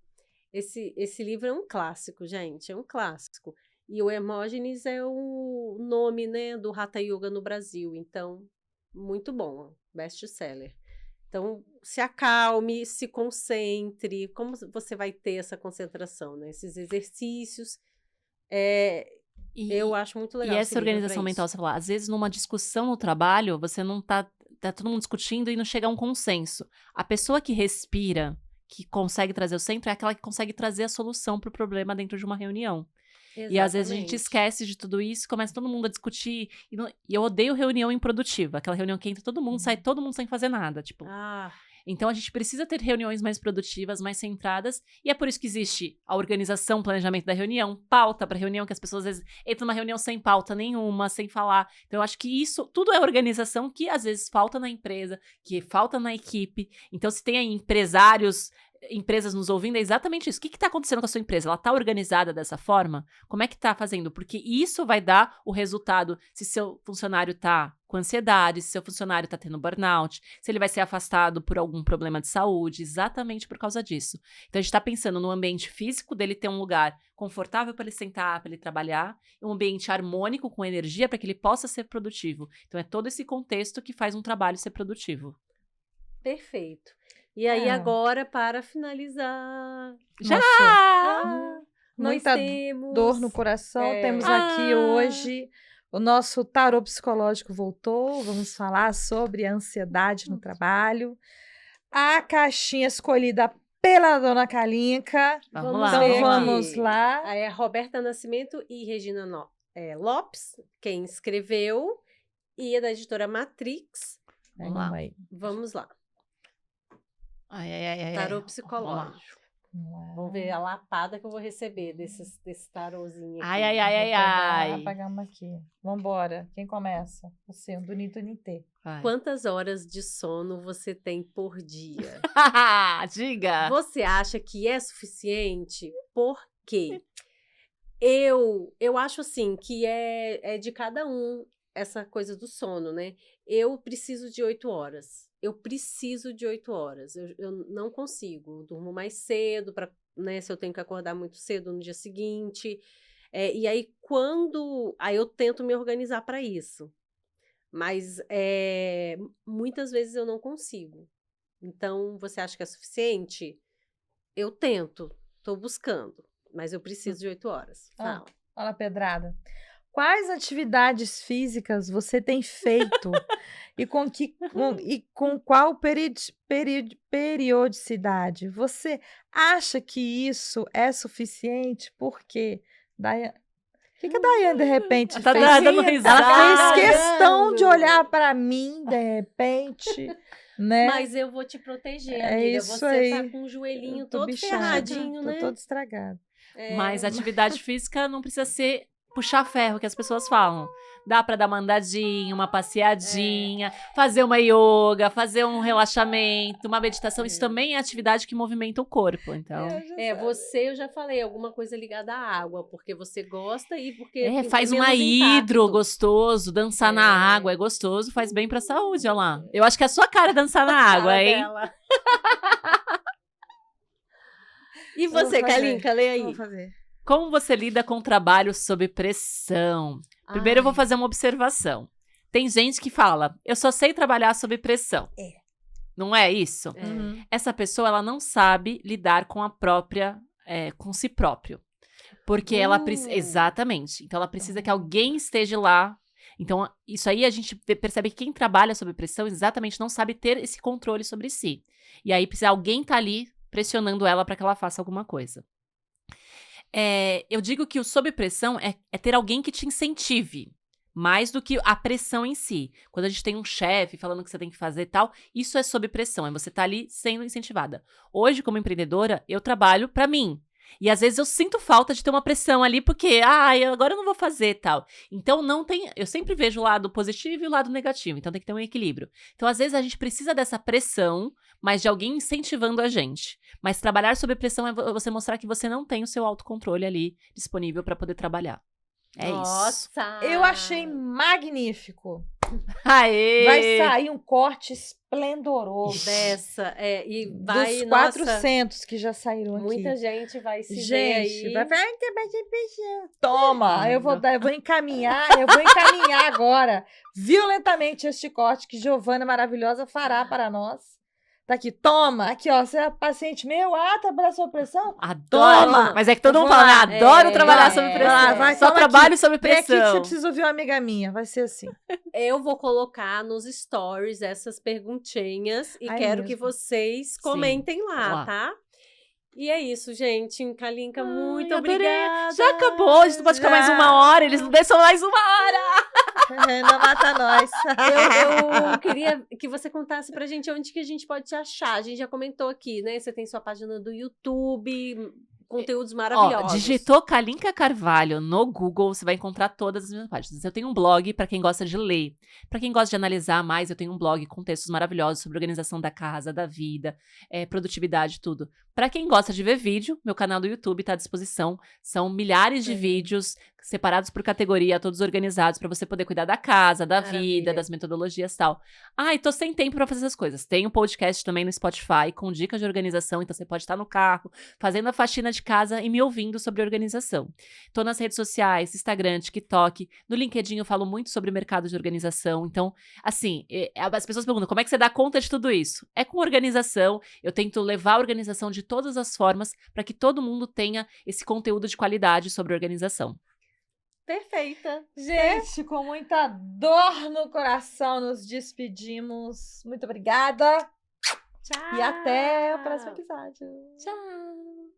é um clássico, gente, é um clássico. E o Hermógenes é o nome, né, do Hatha Yoga no Brasil. Então, muito bom, best-seller. Então, se acalme, se concentre. Como você vai ter essa concentração, né? Esses exercícios. Eu acho muito legal. E essa organização mental, você fala, às vezes numa discussão no trabalho, você não tá todo mundo discutindo e não chega a um consenso. A pessoa que respira, que consegue trazer o centro, é aquela que consegue trazer a solução para o problema dentro de uma reunião. Exatamente. E às vezes a gente esquece de tudo isso, começa todo mundo a discutir. E eu odeio reunião improdutiva. Aquela reunião que entra todo mundo, sai todo mundo sem fazer nada. Tipo. Então a gente precisa ter reuniões mais produtivas, mais centradas. E é por isso que existe a organização, planejamento da reunião, pauta para reunião, que as pessoas às vezes entram numa reunião sem pauta nenhuma, sem falar. Então eu acho que isso tudo é organização que às vezes falta na empresa, que falta na equipe. Então se tem aí empresas nos ouvindo, é exatamente isso. O que está acontecendo com a sua empresa? Ela está organizada dessa forma? Como é que está fazendo? Porque isso vai dar o resultado se seu funcionário está com ansiedade, se seu funcionário está tendo burnout, se ele vai ser afastado por algum problema de saúde, exatamente por causa disso. Então a gente está pensando no ambiente físico dele ter um lugar confortável para ele sentar, para ele trabalhar, um ambiente harmônico com energia para que ele possa ser produtivo. Então é todo esse contexto que faz um trabalho ser produtivo. Perfeito. E aí, agora, para finalizar... Muita dor no coração. Temos aqui hoje o nosso tarô psicológico voltou. Vamos falar sobre a ansiedade no trabalho. A caixinha escolhida pela Dona Kalinka. Vamos lá. Aí é Roberta Nascimento e Regina Lopes, quem escreveu, e é da editora Matrix. Vamos lá. Tarô psicológico. Vamos ver a lapada que eu vou receber desse tarozinho aqui. Apagamos aqui. Vambora. Quem começa? Você, do Nitê. Quantas horas de sono você tem por dia? Diga! Você acha que é suficiente? Por quê? Eu acho assim que é de cada um essa coisa do sono, né? Eu preciso de 8 horas. Eu preciso de 8 horas. Eu não consigo. Eu durmo mais cedo, né, se eu tenho que acordar muito cedo no dia seguinte. E aí, aí eu tento me organizar para isso. Mas muitas vezes eu não consigo. Então, você acha que é suficiente? Eu tento. Estou buscando. Mas eu preciso de 8 horas. Fala, pedrada. quais atividades físicas você tem feito e com qual periodicidade? Você acha que isso é suficiente? Por quê? O que a Daiane, de repente, Tá dando risada. Ela fez questão de olhar para mim, de repente, né? Mas eu vou te proteger, amiga. Isso você aí. Tá com o joelhinho todo bichada, ferradinho, né? Tô todo estragado. Mas atividade física não precisa ser puxar ferro, que as pessoas falam. Dá pra dar uma andadinha, uma passeadinha, fazer uma yoga, fazer um relaxamento, uma meditação. Isso também é atividade que movimenta o corpo, então... Eu já falei, alguma coisa ligada à água, porque você gosta e porque... faz uma hidro gostoso, dançar na água é gostoso, faz bem pra saúde, olha lá. Eu acho que é a sua cara dançar na água, hein? E você, Kalinka, lê aí. Vou fazer. Como você lida com o trabalho sob pressão? Primeiro eu vou fazer uma observação. Tem gente que fala, eu só sei trabalhar sob pressão. Não é isso? Essa pessoa, ela não sabe lidar com a própria, com si próprio. Porque ela precisa... Exatamente. Então, ela precisa que alguém esteja lá. Então, isso aí a gente percebe que quem trabalha sob pressão exatamente não sabe ter esse controle sobre si. E aí, precisa alguém estar ali pressionando ela para que ela faça alguma coisa. Eu digo que o sob pressão é ter alguém que te incentive, mais do que a pressão em si. Quando a gente tem um chefe falando o que você tem que fazer e tal, isso é sob pressão, é você estar ali sendo incentivada. Hoje, como empreendedora, eu trabalho para mim. E às vezes eu sinto falta de ter uma pressão ali, porque, agora eu não vou fazer tal. Então eu sempre vejo o lado positivo e o lado negativo, então tem que ter um equilíbrio. Então às vezes a gente precisa dessa pressão, mas de alguém incentivando a gente. Mas trabalhar sob pressão é você mostrar que você não tem o seu autocontrole ali disponível para poder trabalhar. Nossa! Isso. Eu achei magnífico. Aê! Vai sair um corte esplendoroso. Dessa, e vai, dos 400 que já saíram aqui. Muita gente vai se ver aí. Vai falar, toma, eu vou encaminhar agora violentamente este corte que Giovana maravilhosa fará para nós. Tá aqui, toma, aqui ó, você é paciente meu, trabalhar sob pressão? Adoro! Toma. Mas é que todo mundo fala, adoro trabalhar sob pressão. Só trabalho sob pressão. Vem aqui que você precisa ouvir uma amiga minha, vai ser assim. Eu vou colocar nos stories essas perguntinhas e quero que vocês comentem lá, tá? E é isso, gente. Kalinka, muito obrigada. Já acabou, a gente não pode ficar mais 1 hora, eles não deixam mais 1 hora. Não mata nós. Eu queria que você contasse pra gente onde que a gente pode te achar. A gente já comentou aqui, né? Você tem sua página do YouTube, conteúdos maravilhosos. Digitou Kalinka Carvalho no Google, você vai encontrar todas as minhas páginas. Eu tenho um blog para quem gosta de ler. Para quem gosta de analisar mais, eu tenho um blog com textos maravilhosos sobre organização da casa, da vida, produtividade, tudo. Para quem gosta de ver vídeo, meu canal do YouTube está à disposição. São milhares de vídeos separados por categoria, todos organizados para você poder cuidar da casa, da vida, das metodologias e tal. E tô sem tempo para fazer essas coisas. Tem um podcast também no Spotify com dicas de organização, então você pode estar no carro, fazendo a faxina de casa e me ouvindo sobre organização. Tô nas redes sociais, Instagram, TikTok, no LinkedIn eu falo muito sobre mercado de organização. Então, assim, as pessoas perguntam, como é que você dá conta de tudo isso? É com organização, eu tento levar a organização de todas as formas para que todo mundo tenha esse conteúdo de qualidade sobre organização. Perfeita. Gente, com muita dor no coração, nos despedimos. Muito obrigada. Tchau. E até o próximo episódio. Tchau.